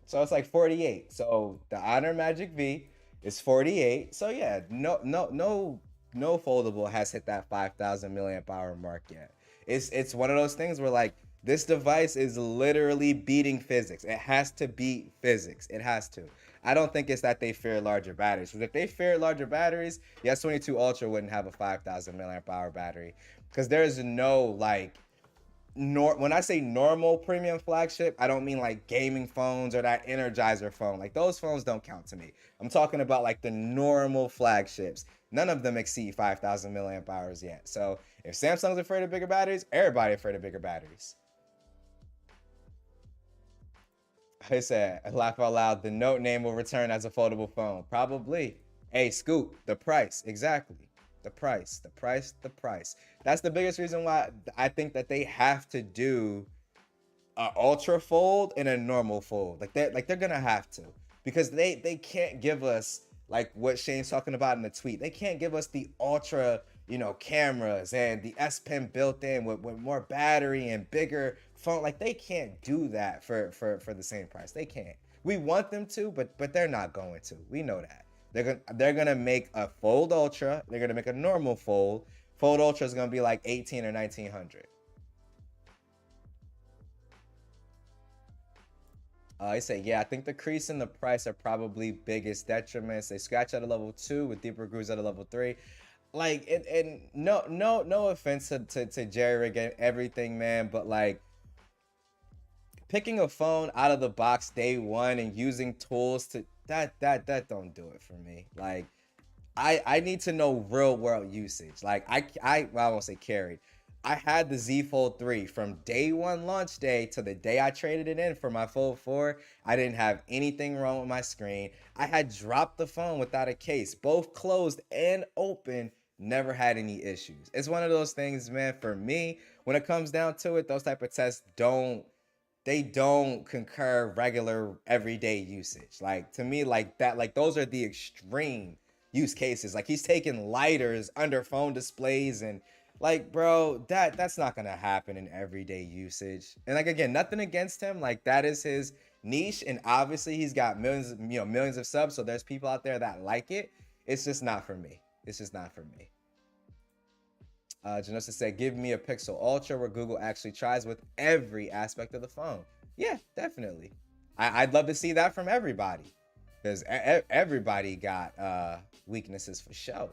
So it's like 48. So the Honor Magic V is 48. So yeah, no foldable has hit that 5,000 milliamp hour mark yet. It's one of those things where like this device is literally beating physics. It has to beat physics. It has to. I don't think it's that they fear larger batteries. Because if they feared larger batteries, the S22 Ultra wouldn't have a 5,000 milliamp hour battery. Because there's no like, when I say normal premium flagship, I don't mean like gaming phones or that Energizer phone. Like those phones don't count to me. I'm talking about like the normal flagships. None of them exceed 5,000 milliamp hours yet. So if Samsung's afraid of bigger batteries, everybody afraid of bigger batteries. I said, laugh out loud, the Note name will return as a foldable phone. Probably. Hey, Scoop, the price. Exactly. The price. That's the biggest reason why I think that they have to do an ultra fold and a normal fold. Like they're gonna have to. because they can't give us like what Shane's talking about in the tweet. They can't give us the ultra, cameras and the S Pen built in with more battery and bigger phone. Like they can't do that for the same price. They can't. We want them to, but they're not going to. We know that. They're gonna make a Fold Ultra. They're gonna make a normal Fold. Fold Ultra is gonna be like 18 or 1900. He said, yeah, I think the crease and the price are probably biggest detriments. They scratch at a level 2 with deeper grooves at a level 3. Like, and no offense to Jerry rigging everything, man, but like picking a phone out of the box day one and using tools to that don't do it for me. Like, I need to know real world usage. Like well, I won't say carried. I had the Z Fold 3 from day one launch day to the day I traded it in for my Fold 4. I didn't have anything wrong with my screen. I had dropped the phone without a case, both closed and open, never had any issues. It's one of those things, man, for me, when it comes down to it, those type of tests don't concur regular everyday usage. Like to me, like that, like those are the extreme use cases. Like he's taking lighters under phone displays and like, bro, that's not gonna happen in everyday usage. And like again, nothing against him. Like that is his niche, and obviously he's got millions of subs. So there's people out there that like it. It's just not for me. It's just not for me. Genosis said, give me a Pixel Ultra where Google actually tries with every aspect of the phone. Yeah, definitely. I'd love to see that from everybody, because everybody got weaknesses for sure.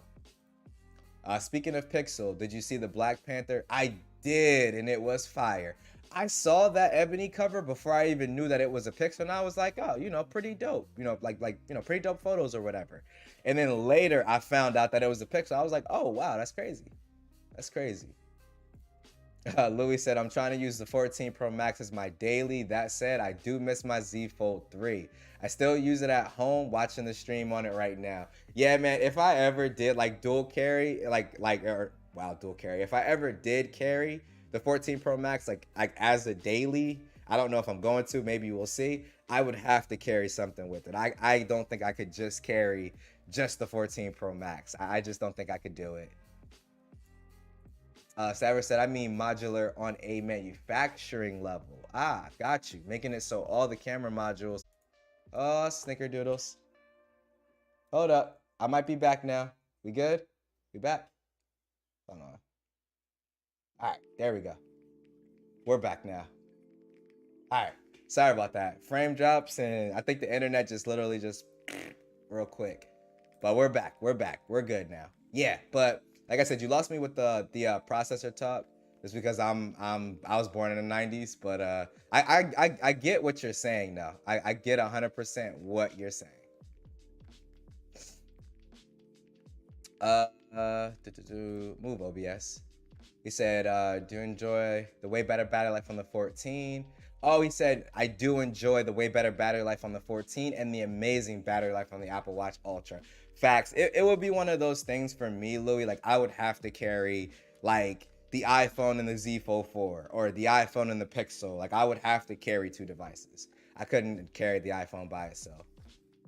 Speaking of Pixel, did you see the Black Panther? I did, and it was fire. I saw that ebony cover before I even knew that it was a Pixel, and I was like, oh, pretty dope. Pretty dope photos or whatever. And then later, I found out that it was a Pixel. I was like, oh, wow, that's crazy. That's crazy. Louis said, I'm trying to use the 14 Pro Max as my daily. That said, I do miss my Z Fold 3. I still use it at home, watching the stream on it right now. Yeah, man, if I ever did like dual carry, dual carry. If I ever did carry the 14 Pro Max, like as a daily, I don't know if I'm going to, maybe we'll see. I would have to carry something with it. I don't think I could just carry just the 14 Pro Max. I just don't think I could do it. Savage said, I mean modular on a manufacturing level. Ah, got you. Making it so all the camera modules. Oh, snickerdoodles. Hold up. I might be back now. We good? We back? Hold on. All right, there we go. We're back now. All right. Sorry about that. Frame drops, and I think the internet just literally just real quick. But we're back. We're back. We're good now. Yeah, but like I said, you lost me with the processor talk, just because I was born in the 90s, but I get what you're saying though. I get 100% what you're saying. Move OBS. He said, do you enjoy the way better battery life on the 14? Oh, he said, I do enjoy the way better battery life on the 14 and the amazing battery life on the Apple Watch Ultra. Facts. It would be one of those things for me, Louis. Like I would have to carry like the iPhone and the Z Fold 4 or the iPhone and the Pixel. Like I would have to carry two devices. I couldn't carry the iPhone by itself.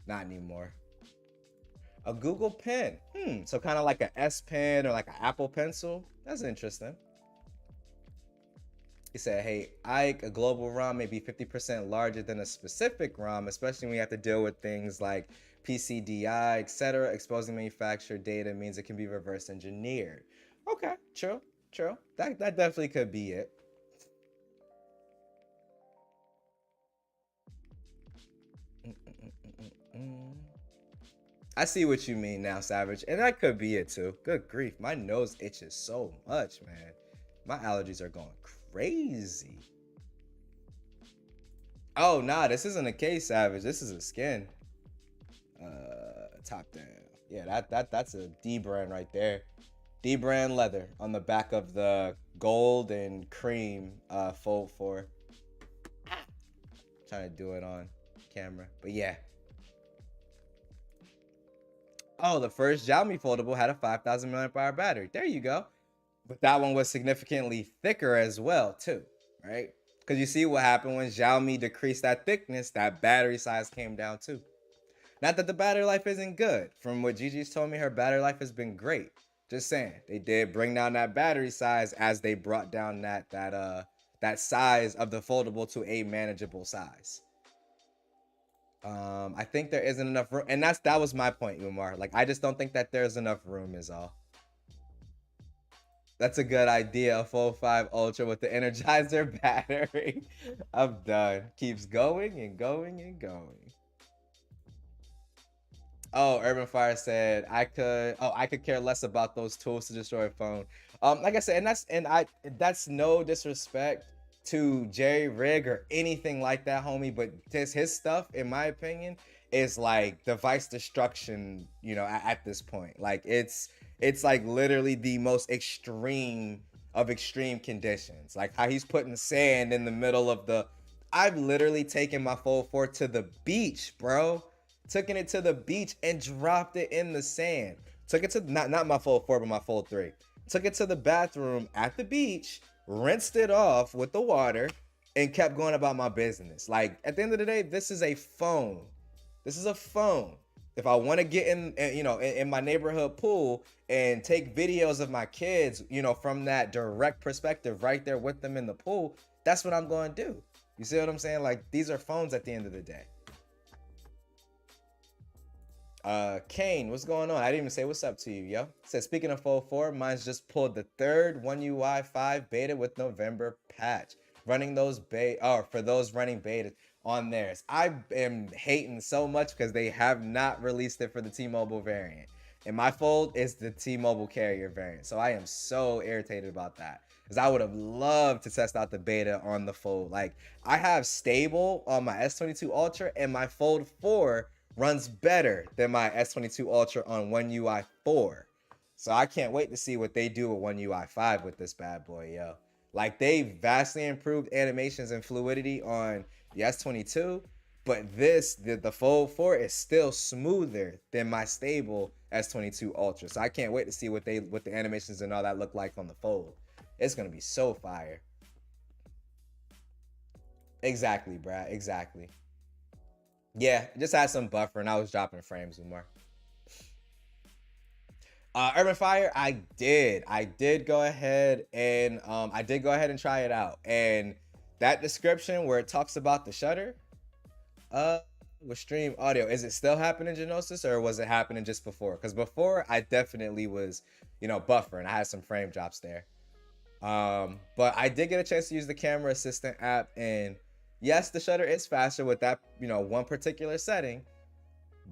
Not anymore. A Google Pen. So kind of like an S Pen or like an Apple Pencil. That's interesting. He said, hey, Ike, a global ROM may be 50% larger than a specific ROM, especially when you have to deal with things like PCDI, etc. Exposing manufacturer data means it can be reverse engineered. Okay, true. That definitely could be it. I see what you mean now, Savage, and that could be it too. Good grief, my nose itches so much, man. My allergies are going crazy. Oh, nah, this isn't a case, Savage. This is a skin. Top down. Yeah, that's a D brand right there. D brand leather on the back of the gold and cream Fold 4. Trying to do it on camera, but yeah. Oh, the first Xiaomi foldable had a 5,000 mAh battery. There you go. But that one was significantly thicker as well, too, right? Because you see what happened when Xiaomi decreased that thickness, that battery size came down too. Not that the battery life isn't good. From what Gigi's told me, her battery life has been great. Just saying, they did bring down that battery size as they brought down that size of the foldable to a manageable size. I think there isn't enough room, and that was my point, Umar. Like, I just don't think that there's enough room, is all. That's a good idea. A full 5 Ultra with the Energizer battery. I'm done. Keeps going and going and going. Oh, Urban Fire said I could care less about those tools to destroy a phone. Like I said, that's no disrespect to Jerry Rig or anything like that, homie, but just his stuff, in my opinion, is like device destruction, at this point. Like it's like literally the most extreme of extreme conditions. Like how he's putting sand in the middle of the I've literally taken my Fold 4 to the beach, bro. Taking it to the beach and dropped it in the sand. Took it to not my Fold 4, but my Fold 3. Took it to the bathroom at the beach, rinsed it off with the water, and kept going about my business. Like, at the end of the day, this is a phone. This is a phone. If I want to get in my neighborhood pool and take videos of my kids, from that direct perspective right there with them in the pool, that's what I'm going to do. You see what I'm saying? Like, these are phones at the end of the day. Kane, what's going on? I didn't even say what's up to you, yo. Said, speaking of Fold 4, mine's just pulled the third One UI 5 beta with November patch. Running those for those running beta on theirs. I am hating so much because they have not released it for the T-Mobile variant. And my Fold is the T-Mobile carrier variant. So I am so irritated about that. Because I would have loved to test out the beta on the Fold. Like, I have stable on my S22 Ultra, and my Fold 4 runs better than my S22 Ultra on One UI 4. So I can't wait to see what they do with One UI 5 with this bad boy, yo. Like, they vastly improved animations and fluidity on the S22, but the Fold 4 is still smoother than my stable S22 Ultra. So I can't wait to see what the animations and all that look like on the Fold. It's gonna be so fire. Exactly, Brad. Exactly. Yeah, just had some buffer and I was dropping frames more. Urban Fire, I did go ahead and try it out. And that description where it talks about the shutter, with stream audio, is it still happening in Genosis, or was it happening just before? Because before I definitely was, buffering. I had some frame drops there. But I did get a chance to use the camera assistant app, and yes, the shutter is faster with that, one particular setting,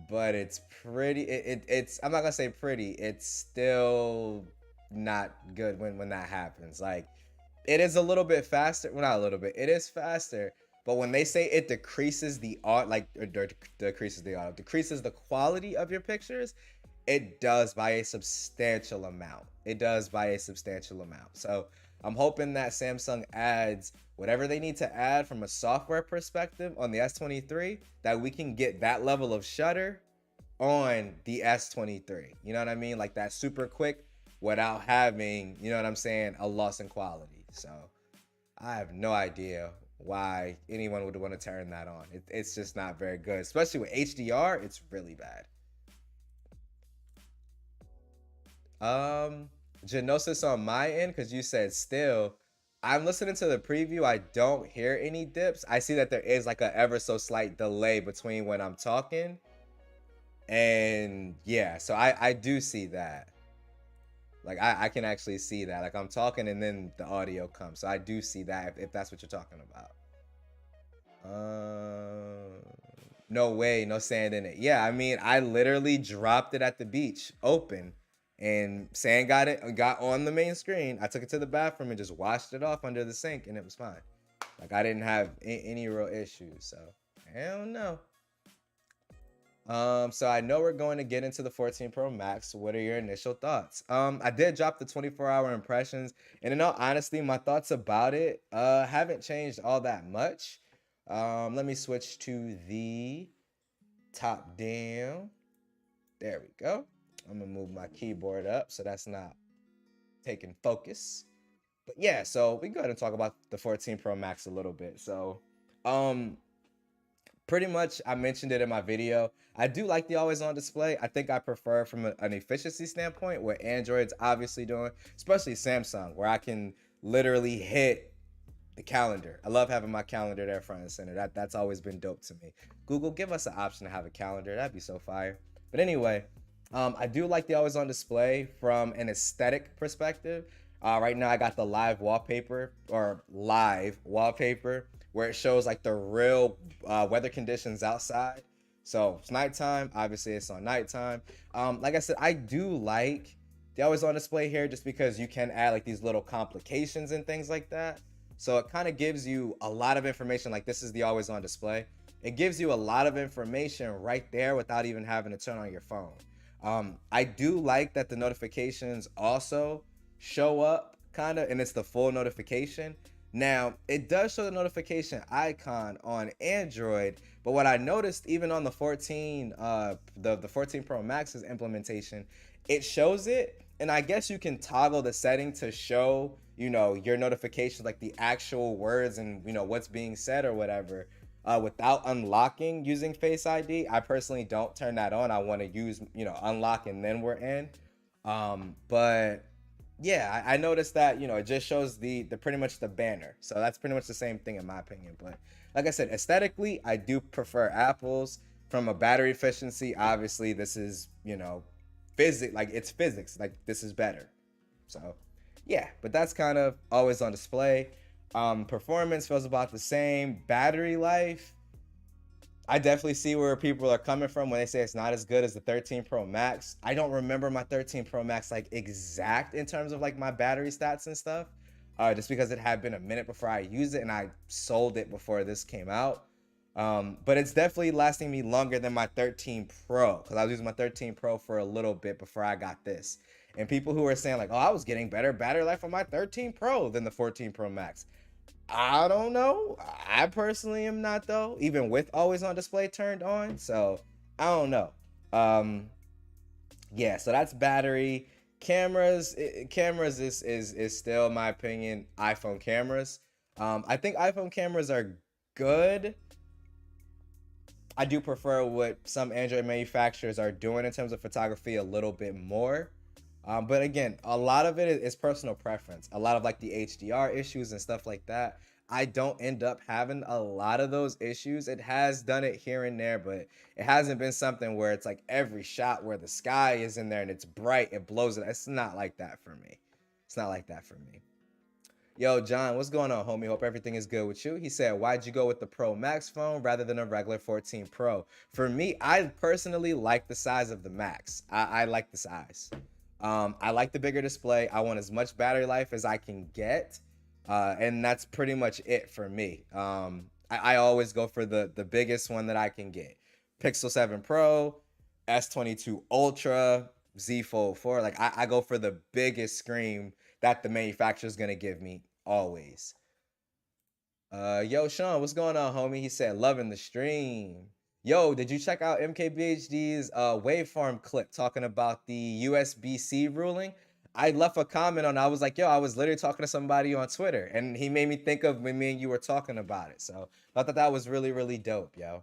but it's pretty, it's, I'm not gonna say pretty, it's still not good when that happens. Like, it is a little bit faster, well, not a little bit, it is faster, but when they say it decreases the decreases the quality of your pictures, it does by a substantial amount. So I'm hoping that Samsung adds whatever they need to add from a software perspective on the S23, that we can get that level of shutter on the S23. You know what I mean? Like that super quick without having, a loss in quality. So I have no idea why anyone would want to turn that on. It's just not very good, especially with HDR. It's really bad. Genosis on my end, because you said still. I'm listening to the preview. I don't hear any dips. I see that there is like a ever so slight delay between when I'm talking. And yeah, so I do see that. Like I can actually see that. Like I'm talking and then the audio comes. So I do see that if that's what you're talking about. No way, no sand in it. Yeah, I mean, I literally dropped it at the beach, open, and sand got on the main screen. I took it to the bathroom and just washed it off under the sink, and it was fine. Like I didn't have any real issues. So I don't know. So I know we're going to get into the 14 Pro Max. What are your initial thoughts? I did drop the 24-hour impressions, and in all honesty, my thoughts about it haven't changed all that much. Let me switch to the top down. There we go. I'm gonna move my keyboard up so that's not taking focus. But yeah, so we can go ahead and talk about the 14 Pro Max a little bit. So, pretty much I mentioned it in my video. I do like the always on display. I think I prefer from an efficiency standpoint what Android's obviously doing, especially Samsung, where I can literally hit the calendar. I love having my calendar there front and center. That's always been dope to me. Google, give us an option to have a calendar. That'd be so fire. But anyway, I do like the always on display from an aesthetic perspective. Right now I got the live wallpaper where it shows like the real weather conditions outside. So it's nighttime. Obviously, it's on nighttime. Like I said, I do like the always on display here just because you can add like these little complications and things like that. So it kind of gives you a lot of information. Like this is the always on display. It gives you a lot of information right there without even having to turn on your phone. I do like that the notifications also show up kind of, and it's the full notification. Now, it does show the notification icon on Android, but what I noticed even on the 14, the 14 Pro Max's implementation, it shows it, and I guess you can toggle the setting to show, your notifications, like the actual words and, what's being said or whatever, without unlocking using Face ID. I personally don't turn that on. I want to use, unlock and then we're in. But yeah, I noticed that, it just shows the pretty much the banner. So that's pretty much the same thing in my opinion. But like I said, aesthetically, I do prefer Apple's. From a battery efficiency, obviously this is, physics, like it's physics, like this is better. So yeah, but that's kind of always on display. Performance feels about the same. Battery life, I definitely see where people are coming from when they say it's not as good as the 13 Pro Max. I don't remember my 13 Pro Max like exact in terms of like my battery stats and stuff, just because it had been a minute before I used it and I sold it before this came out. But it's definitely lasting me longer than my 13 Pro, because I was using my 13 Pro for a little bit before I got this. And people who are saying like, oh, I was getting better battery life on my 13 Pro than the 14 Pro Max. I don't know. I personally am not though, even with always on display turned on. So I don't know. Yeah, so that's battery. Cameras is still, in my opinion, iPhone cameras. I think iPhone cameras are good. I do prefer what some Android manufacturers are doing in terms of photography a little bit more. But again, a lot of it is personal preference. A lot of like the HDR issues and stuff like that, I don't end up having a lot of those issues. It has done it here and there, but it hasn't been something where it's like every shot where the sky is in there and it's bright, it blows it. It's not like that for me. It's not like that for me. Yo, John, what's going on, homie? Hope everything is good with you. He said, why'd you go with the Pro Max phone rather than a regular 14 Pro? For me, I personally like the size of the Max. I like the size. I like the bigger display. I want as much battery life as I can get. And that's pretty much it for me. I always go for the biggest one that I can get. Pixel 7 Pro, S22 Ultra, Z Fold 4. Like I go for the biggest screen that the manufacturer is gonna give me always. Yo, Sean, what's going on, homie? He said, loving the stream. Yo, did you check out MKBHD's waveform clip talking about the USB-C ruling? I left a comment on it. I was like, yo, I was literally talking to somebody on Twitter, and he made me think of when me and you were talking about it. So I thought that was really, really dope, yo.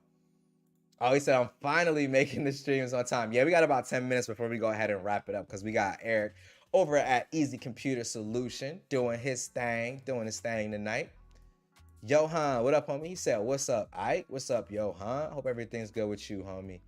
Oh, he said, I'm finally making the streams on time. Yeah, we got about 10 minutes before we go ahead and wrap it up, because we got Eric over at Easy Computer Solution doing his thing tonight. Johan, what up, homie? He said, what's up, Ike? What's up, Johan? Hope everything's good with you, homie.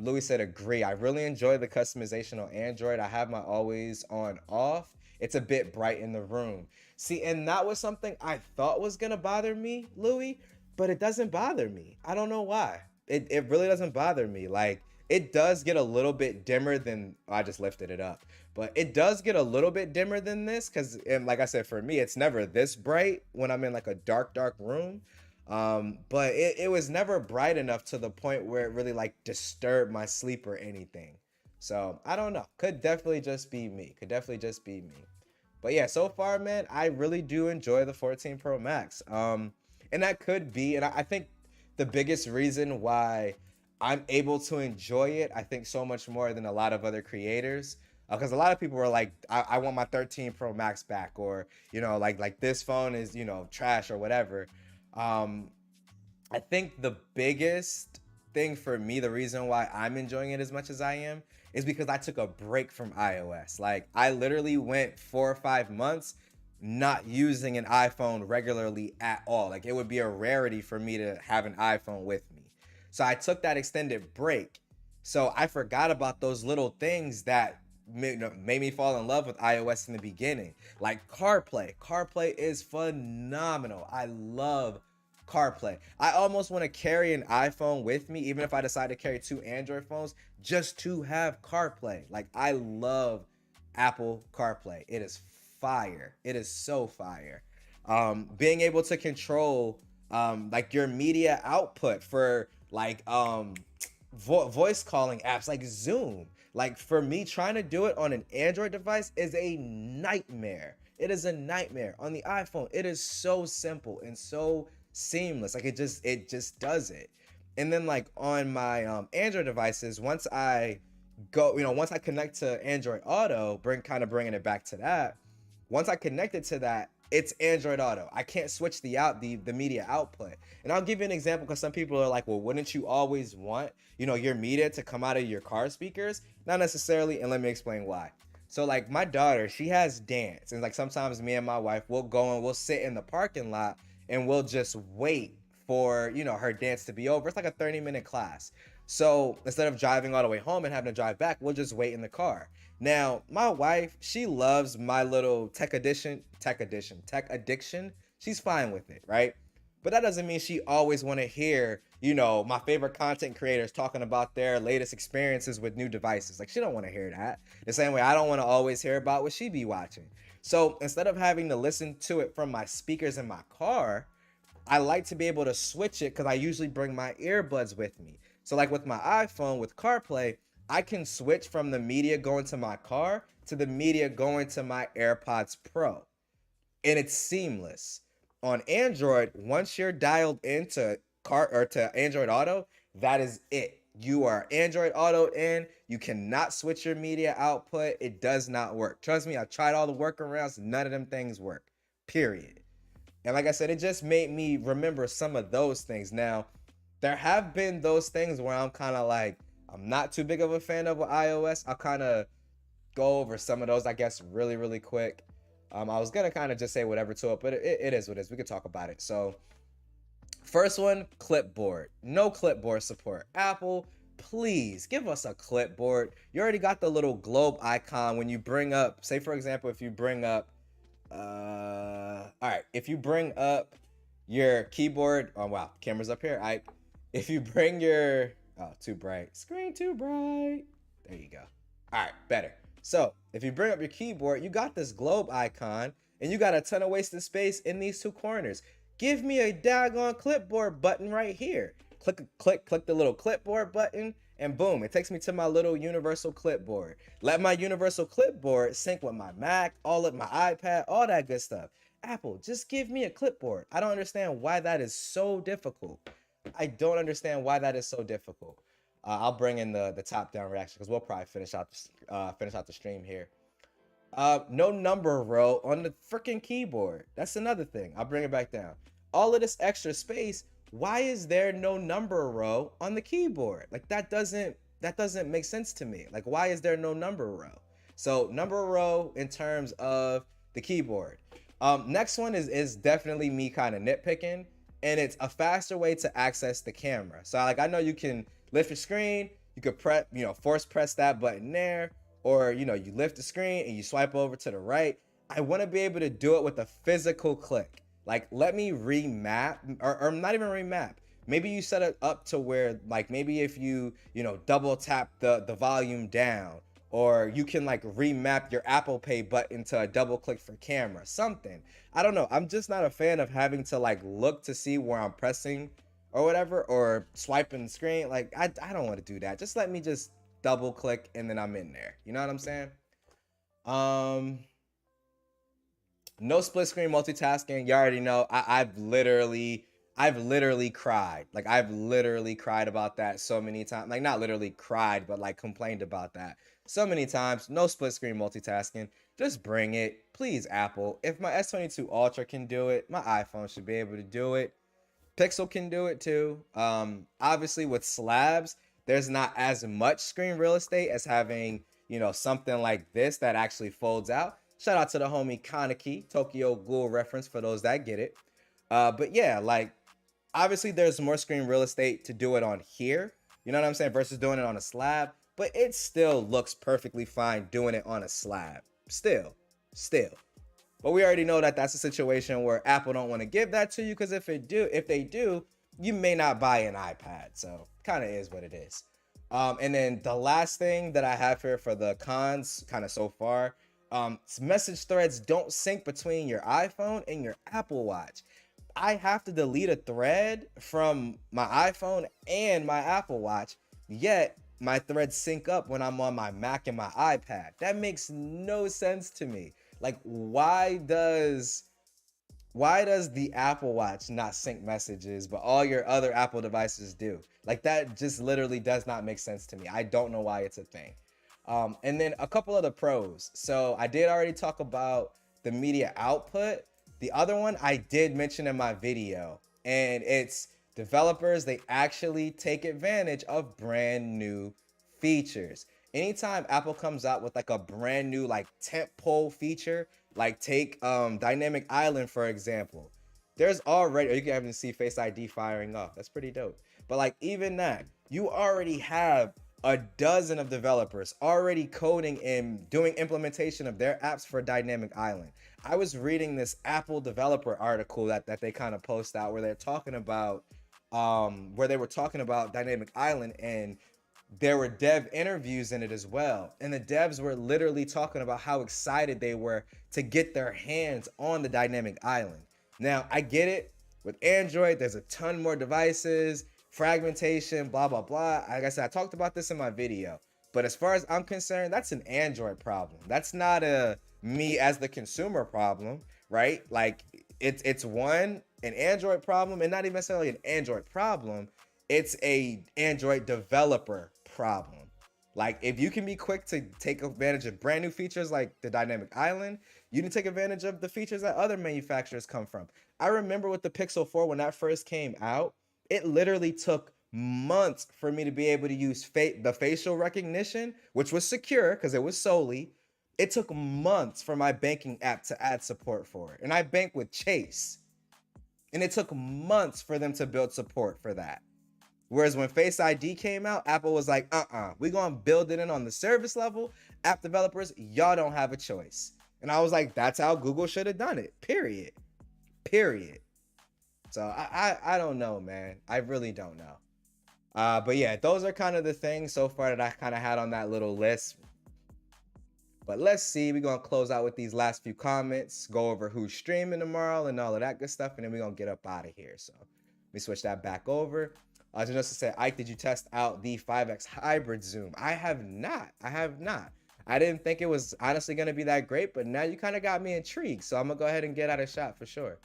Louis said, agree. I really enjoy the customization on Android. I have my always on off. It's a bit bright in the room. See, and that was something I thought was going to bother me, Louis, but it doesn't bother me. I don't know why. It really doesn't bother me. Like, it does get a little bit dimmer than, I just lifted it up, but it does get a little bit dimmer than this, because like I said, for me, it's never this bright when I'm in like a dark room. But it was never bright enough to the point where it really like disturbed my sleep or anything. So I don't know. Could definitely just be me. But yeah, so far, man, I really do enjoy the 14 Pro Max. And that could be, and I think the biggest reason why I'm able to enjoy it, I think so much more than a lot of other creators, because a lot of people were like, I want my 13 Pro Max back, or, like this phone is, trash or whatever. I think the biggest thing for me, the reason why I'm enjoying it as much as I am, is because I took a break from iOS. Like, I literally went 4 or 5 months not using an iPhone regularly at all. Like, it would be a rarity for me to have an iPhone with me. So I took that extended break. So I forgot about those little things that made me fall in love with iOS in the beginning. Like CarPlay. CarPlay is phenomenal. I love CarPlay. I almost want to carry an iPhone with me, even if I decide to carry 2 Android phones, just to have CarPlay. Like, I love Apple CarPlay. It is fire. It is so fire. Being able to control like your media output for like voice calling apps like Zoom. Like, for me, trying to do it on an Android device is a nightmare. It is a nightmare. On the iPhone, it is so simple and so seamless. Like, it just does it. And then like on my Android devices, once I once I connect to Android Auto, bringing it back to that. Once I connect it to that, it's Android Auto. I can't switch the media output. And I'll give you an example, because some people are like, well, wouldn't you always want, your media to come out of your car speakers? Not necessarily, and let me explain why. So like my daughter, she has dance, and like sometimes me and my wife will go and we'll sit in the parking lot and we'll just wait for, her dance to be over. It's like a 30-minute class. So instead of driving all the way home and having to drive back, we'll just wait in the car. Now, my wife, she loves my little tech addiction. She's fine with it, right? But that doesn't mean she always want to hear, my favorite content creators talking about their latest experiences with new devices. Like, she don't want to hear that. The same way I don't want to always hear about what she be watching. So instead of having to listen to it from my speakers in my car, I like to be able to switch it, because I usually bring my earbuds with me. So like with my iPhone, with CarPlay, I can switch from the media going to my car to the media going to my AirPods Pro. And it's seamless. On Android, once you're dialed into to Android Auto, that is it. You are Android Auto in. You cannot switch your media output. It does not work. Trust me, I've tried all the workarounds. None of them things work. Period. And like I said, it just made me remember some of those things. Now, there have been those things where I'm kind of like, I'm not too big of a fan of iOS. I'll kind of go over some of those, I guess, really, really quick. I was going to kind of just say whatever to it, but it is what it is. We could talk about it. So, first one, clipboard. No clipboard support. Apple, please give us a clipboard. You already got the little globe icon when you bring up, say, for example, if you bring up, all right, if you bring up your keyboard, oh wow, camera's up here. If you bring your, oh, too bright, screen too bright. There you go. All right, better. So if you bring up your keyboard, you got this globe icon, and you got a ton of wasted space in these two corners. Give me a daggone clipboard button right here. Click the little clipboard button, and boom, it takes me to my little universal clipboard. Let my universal clipboard sync with my Mac, all of my iPad, all that good stuff. Apple, just give me a clipboard. I don't understand why that is so difficult. I don't understand why that is so difficult. I'll bring in the top down reaction, because we'll probably finish out the stream here. No number row on the freaking keyboard. That's another thing. I'll bring it back down. All of this extra space. Why is there no number row on the keyboard? Like, that doesn't make sense to me. Like, why is there no number row? So number row in terms of the keyboard. Next one is definitely me kind of nitpicking, and it's a faster way to access the camera. So like, I know you can lift your screen, you could force press that button there, or you lift the screen and you swipe over to the right. I want to be able to do it with a physical click. Like, let me remap, or not even remap. Maybe you set it up to where, like, maybe if you double tap the volume down, or you can like remap your Apple Pay button to a double click for camera, something. I don't know. I'm just not a fan of having to like look to see where I'm pressing or whatever, or swiping the screen. Like, I don't want to do that. Just let me just double click and then I'm in there. You know what I'm saying? No split screen multitasking. You already know. I've literally cried. Like, I've literally cried about that so many times. Like, not literally cried, but like complained about that so many times. No split screen multitasking. Just bring it, please, Apple. If my S22 Ultra can do it, my iPhone should be able to do it. Pixel can do it too. Obviously with slabs, there's not as much screen real estate as having, you know, something like this that actually folds out. Shout out to the homie Kaneki, Tokyo Ghoul reference for those that get it. But yeah, like obviously there's more screen real estate to do it on here. You know what I'm saying? Versus doing it on a slab, but it still looks perfectly fine doing it on a slab. Still. But we already know that that's a situation where Apple don't want to give that to you, because if they do, you may not buy an iPad. So kind of is what it is. And then the last thing that I have here for the cons, kind of so far, message threads don't sync between your iPhone and your Apple Watch. I have to delete a thread from my iPhone and my Apple Watch, yet my threads sync up when I'm on my Mac and my iPad. That makes no sense to me. Like, why does the Apple Watch not sync messages, but all your other Apple devices do? Like, that just literally does not make sense to me. I don't know why it's a thing. And then a couple of the pros. So I did already talk about the media output. The other one I did mention in my video, and it's developers, they actually take advantage of brand new features. Anytime Apple comes out with like a brand new like tentpole feature, like take Dynamic Island for example, there's already, you can even see Face ID firing off. That's pretty dope. But like even that, you already have a dozen of developers already coding and doing implementation of their apps for Dynamic Island. I was reading this Apple developer article that they kind of post out where they're talking about where they were talking about Dynamic Island, and there were dev interviews in it as well. And the devs were literally talking about how excited they were to get their hands on the Dynamic Island. Now, I get it. With Android, there's a ton more devices, fragmentation, blah, blah, blah. Like I said, I talked about this in my video. But as far as I'm concerned, that's an Android problem. That's not a me as the consumer problem, right? Like it's an Android problem, and not even necessarily an Android problem. It's a Android developer problem. Like if you can be quick to take advantage of brand new features like the Dynamic Island, you can take advantage of the features that other manufacturers come from. I remember with the Pixel 4 when that first came out, it literally took months for me to be able to use the facial recognition, which was secure because it was Soli. It took months for my banking app to add support for it. And I bank with Chase. And it took months for them to build support for that. Whereas when Face ID came out, Apple was like, we're going to build it in on the service level. App developers, y'all don't have a choice. And I was like, that's how Google should have done it, period. So I don't know, man. I really don't know. But yeah, those are kind of the things so far that I kind of had on that little list. But let's see, we're going to close out with these last few comments, go over who's streaming tomorrow and all of that good stuff, and then we're going to get up out of here. So let me switch that back over. Just to say, Ike, did you test out the 5X hybrid zoom? I have not. I didn't think it was honestly going to be that great, but now you kind of got me intrigued. So I'm going to go ahead and get out a shot for sure.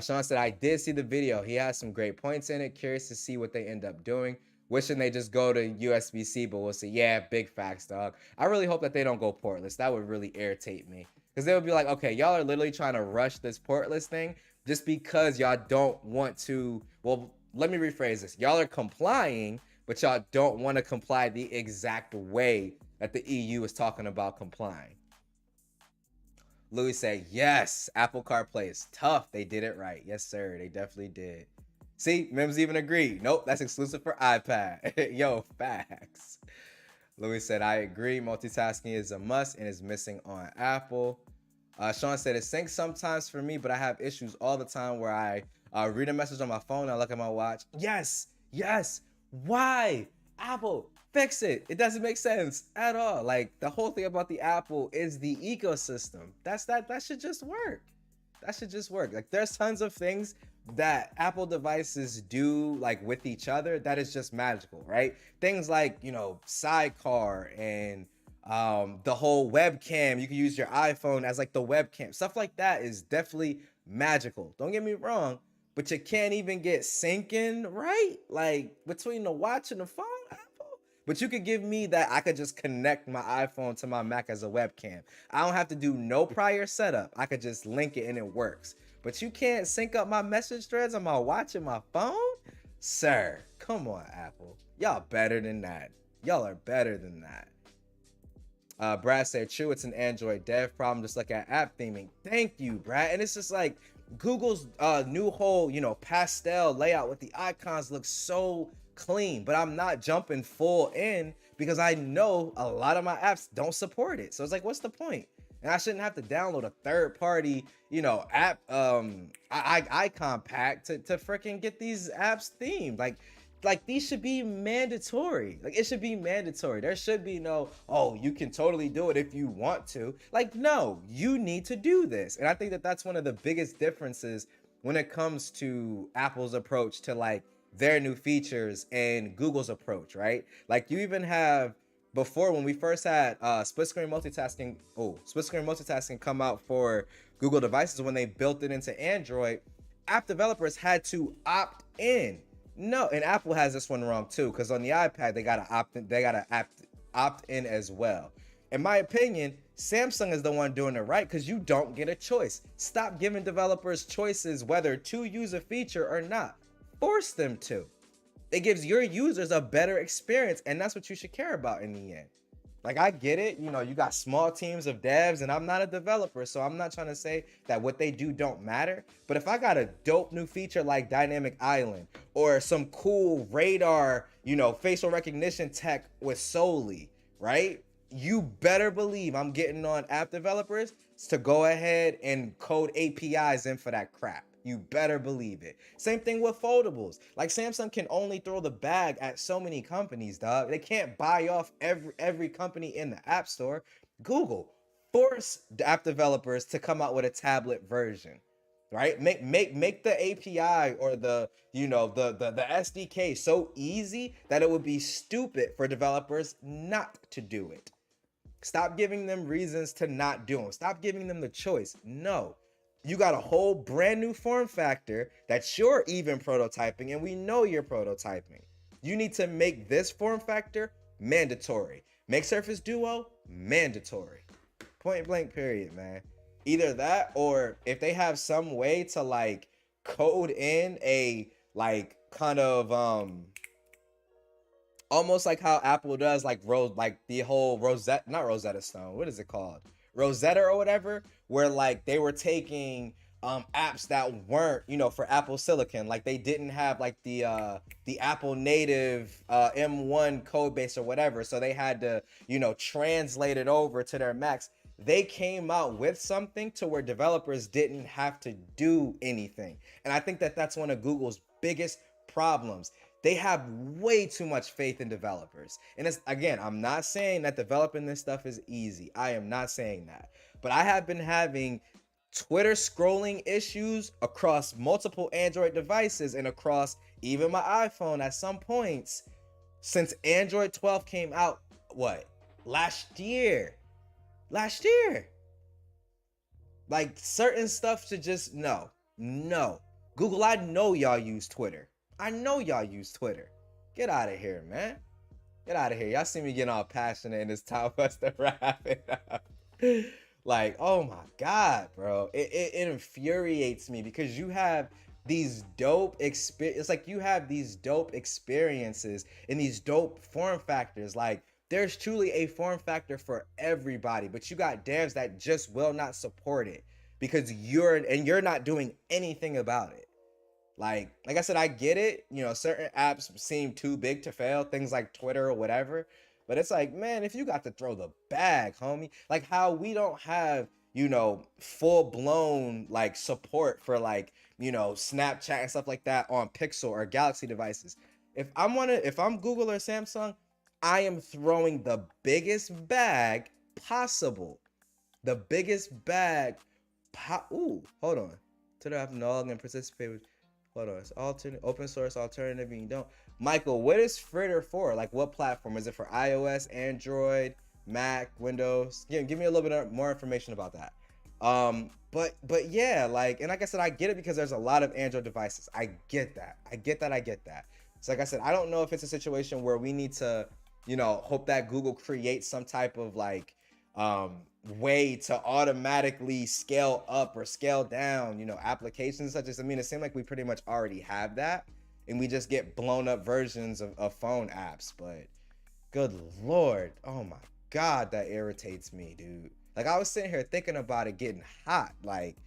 Sean said, I did see the video. He has some great points in it. Curious to see what they end up doing. Wishing they just go to USB-C, but we'll see. Yeah, big facts, dog. I really hope that they don't go portless. That would really irritate me. Because they would be like, okay, y'all are literally trying to rush this portless thing just because y'all don't want to, well, let me rephrase this. Y'all are complying, but y'all don't want to comply the exact way that the EU is talking about complying. Louis said, yes, Apple CarPlay is tough. They did it right. Yes, sir. They definitely did. See, Mims even agreed. Nope, that's exclusive for iPad. Yo, facts. Louis said, I agree. Multitasking is a must and is missing on Apple. Sean said, it syncs sometimes for me, but I have issues all the time where I read a message on my phone and I look at my watch. Yes. Why? Apple, fix it. It doesn't make sense at all. Like, the whole thing about the Apple is the ecosystem. That should just work. Like, there's tons of things that Apple devices do like with each other that is just magical, right? Things like, you know, sidecar and the whole webcam. You can use your iPhone as like the webcam. Stuff like that is definitely magical. Don't get me wrong, but you can't even get syncing, right? Like between the watch and the phone, Apple. But you could give me that I could just connect my iPhone to my Mac as a webcam. I don't have to do no prior setup. I could just link it and it works. but you can't sync up my message threads on my watch and my phone? Sir, come on, Apple. Y'all better than that. Y'all are better than that. Brad said, true, it's an Android dev problem. Just look at app theming. Thank you, Brad. And it's just like Google's new whole, pastel layout with the icons looks so clean, but I'm not jumping full in because I know a lot of my apps don't support it. So it's like, what's the point? And I shouldn't have to download a third party, app icon pack to freaking get these apps themed. Like these should be mandatory. Like it should be mandatory. There should be no, oh, you can totally do it if you want to. Like, no, you need to do this. And I think that that's one of the biggest differences when it comes to Apple's approach to like their new features and Google's approach, right? Like you even have before when we first had split screen multitasking come out for Google devices when they built it into Android, app developers had to opt in. No, and Apple has this one wrong too, because on the iPad they gotta opt in as well. In my opinion, Samsung is the one doing it right because you don't get a choice. Stop giving developers choices whether to use a feature or not. Force them to. It gives your users a better experience, and that's what you should care about in the end. Like, I get it, you got small teams of devs, and I'm not a developer, so I'm not trying to say that what they do don't matter. But if I got a dope new feature like Dynamic Island or some cool radar, facial recognition tech with Soli, right? You better believe I'm getting on app developers to go ahead and code APIs in for that crap. You better believe it. Same thing with foldables. Like Samsung can only throw the bag at so many companies, dog. They can't buy off every company in the App Store. Google, force the app developers to come out with a tablet version, right? Make the API or the SDK so easy that it would be stupid for developers not to do it. Stop giving them reasons to not do them. Stop giving them the choice. No. You got a whole brand new form factor that you're even prototyping, and we know you're prototyping. You need to make this form factor mandatory. Make Surface Duo mandatory. Point blank period, man. Either that, or if they have some way to like code in a like kind of almost like how Apple does like the whole Rosetta Stone. What is it called? Rosetta or whatever, where like they were taking apps that weren't, for Apple Silicon, like they didn't have like the Apple native M1 code base or whatever, so they had to, translate it over to their Macs. They came out with something to where developers didn't have to do anything, and I think that that's one of Google's biggest problems. They have way too much faith in developers. And it's, again, I'm not saying that developing this stuff is easy. I am not saying that. But I have been having Twitter scrolling issues across multiple Android devices and across even my iPhone at some points since Android 12 came out, last year. Like certain stuff should just, no. Google, I know y'all use Twitter. Get out of here, man. Get out of here. Y'all see me getting all passionate and it's time for us to wrap it up. Like, oh my God, bro. It infuriates me because you have these dope experiences. It's like you have these dope experiences and these dope form factors. Like, there's truly a form factor for everybody, but you got devs that just will not support it because you're not doing anything about it. Like I said, I get it. Certain apps seem too big to fail, things like Twitter or whatever. But it's like, man, if you got to throw the bag, homie, like how we don't have, full blown like support for like, Snapchat and stuff like that on Pixel or Galaxy devices. If I'm Google or Samsung, I am throwing the biggest bag possible. The biggest bag. Ooh, hold on. Twitter app log and participate with. Hold on, it's alternate, open source alternative, and you don't. Michael, what is Fritter for? Like, what platform? Is it for iOS, Android, Mac, Windows? Give me a little bit more information about that. But yeah, like, and like I said, I get it because there's a lot of Android devices. I get that. So like I said, I don't know if it's a situation where we need to, hope that Google creates some type of like, way to automatically scale up or scale down, applications such as, it seems like we pretty much already have that, and we just get blown up versions of phone apps. But good Lord, oh my God, that irritates me, dude. Like, I was sitting here thinking about it getting hot. Like,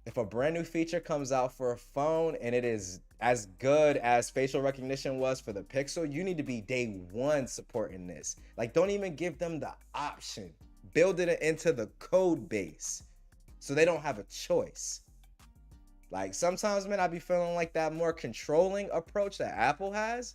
if a brand new feature comes out for a phone and it is as good as facial recognition was for the Pixel, you need to be day one supporting this. Like, don't even give them the option. Build it into the code base so they don't have a choice. Like, sometimes, man, I be feeling like that more controlling approach that Apple has,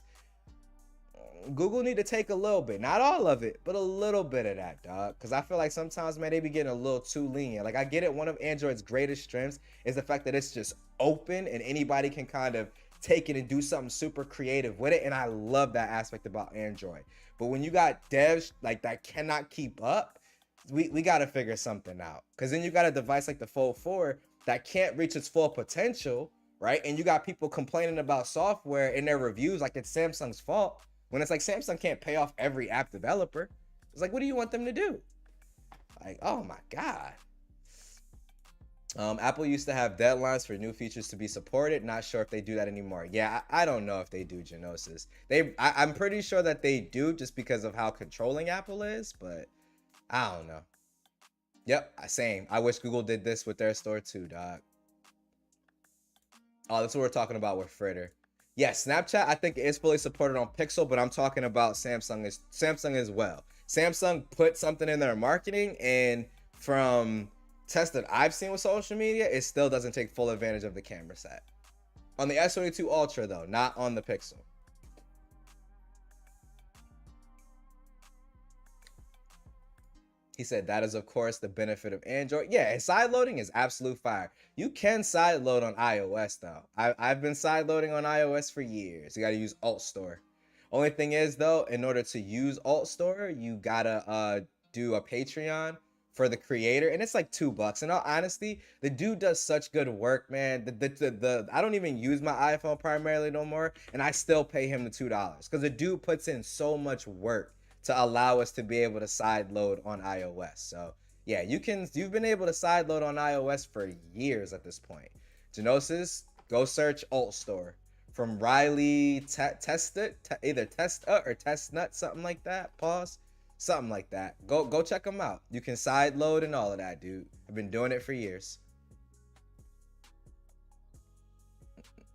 Google need to take a little bit, not all of it, but a little bit of that, dog. Because I feel like sometimes, man, they be getting a little too lenient. Like, I get it. One of Android's greatest strengths is the fact that it's just open and anybody can kind of take it and do something super creative with it. And I love that aspect about Android. But when you got devs like that cannot keep up, we got to figure something out. Because then you got a device like the Fold 4 that can't reach its full potential, right? And you got people complaining about software in their reviews like it's Samsung's fault. When it's like Samsung can't pay off every app developer. It's like, what do you want them to do? Like, oh my God. Apple used to have deadlines for new features to be supported. Not sure if they do that anymore. Yeah, I don't know if they do, Genosis. I'm pretty sure that they do just because of how controlling Apple is, but I don't know. Yep, same. I wish Google did this with their store too, dog. Oh, that's what we're talking about with Fritter. Yeah, Snapchat, I think, is fully supported on Pixel, but I'm talking about Samsung as well. Samsung put something in their marketing, and from tests that I've seen with social media, it still doesn't take full advantage of the camera set. On the S22 Ultra, though, not on the Pixel. He said that is, of course, the benefit of Android. Yeah, and side loading is absolute fire. You can side load on iOS, though. I've been side loading on iOS for years. You got to use Alt Store. Only thing is, though, in order to use Alt Store, you got to do a Patreon for the creator, and it's like $2. In all honesty, the dude does such good work, man. I don't even use my iPhone primarily no more, and I still pay him the $2 because the dude puts in so much work to allow us to be able to side load on iOS. So yeah, you've been able to side load on iOS for years at this point. Genosis, go search Alt Store from Riley either Testa or Testnut, something like that. Pause. Something like that. Go check them out. You can side load and all of that, dude. I've been doing it for years.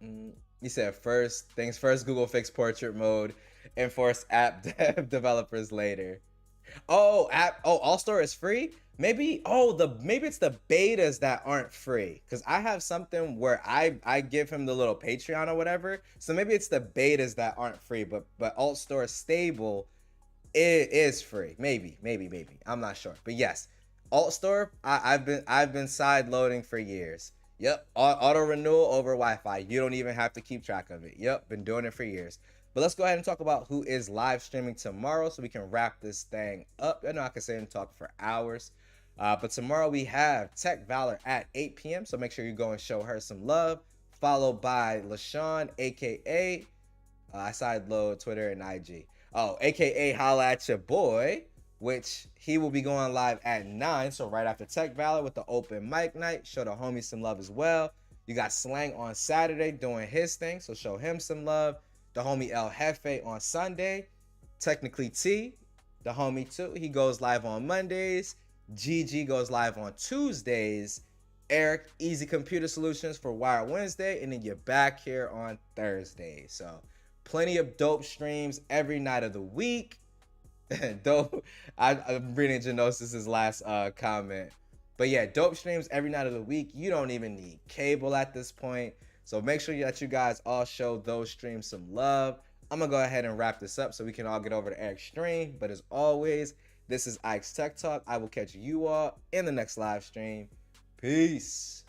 You said first things first, Google fix portrait mode, enforce app dev developers later. Oh, All Store is free? Maybe it's the betas that aren't free. Because I have something where I give him the little Patreon or whatever. So maybe it's the betas that aren't free, but Alt Store stable, it is free. Maybe. I'm not sure. But yes, Alt Store, I've been side loading for years. Yep, auto renewal over Wi-Fi. You don't even have to keep track of it. Yep, been doing it for years. But let's go ahead and talk about who is live streaming tomorrow so we can wrap this thing up. I know I can sit and talk for hours. But tomorrow we have Tech Valor at 8 p.m. So make sure you go and show her some love. Followed by LaShawn, a.k.a. I side load Twitter and IG. Oh, a.k.a. Holla at your boy, which he will be going live at 9. So right after Tech Valor with the open mic night. Show the homie some love as well. You got Slang on Saturday doing his thing. So show him some love. The homie El Jefe on Sunday. Technically T, the homie too. He goes live on Mondays. GG goes live on Tuesdays. Eric, Easy Computer Solutions for Wire Wednesday. And then you're back here on Thursday. So plenty of dope streams every night of the week. Dope. I'm reading Genosis' last comment. But yeah, dope streams every night of the week. You don't even need cable at this point. So make sure that you guys all show those streams some love. I'm going to go ahead and wrap this up so we can all get over to Eric's stream. But as always, this is Ike's Tech Talk. I will catch you all in the next live stream. Peace.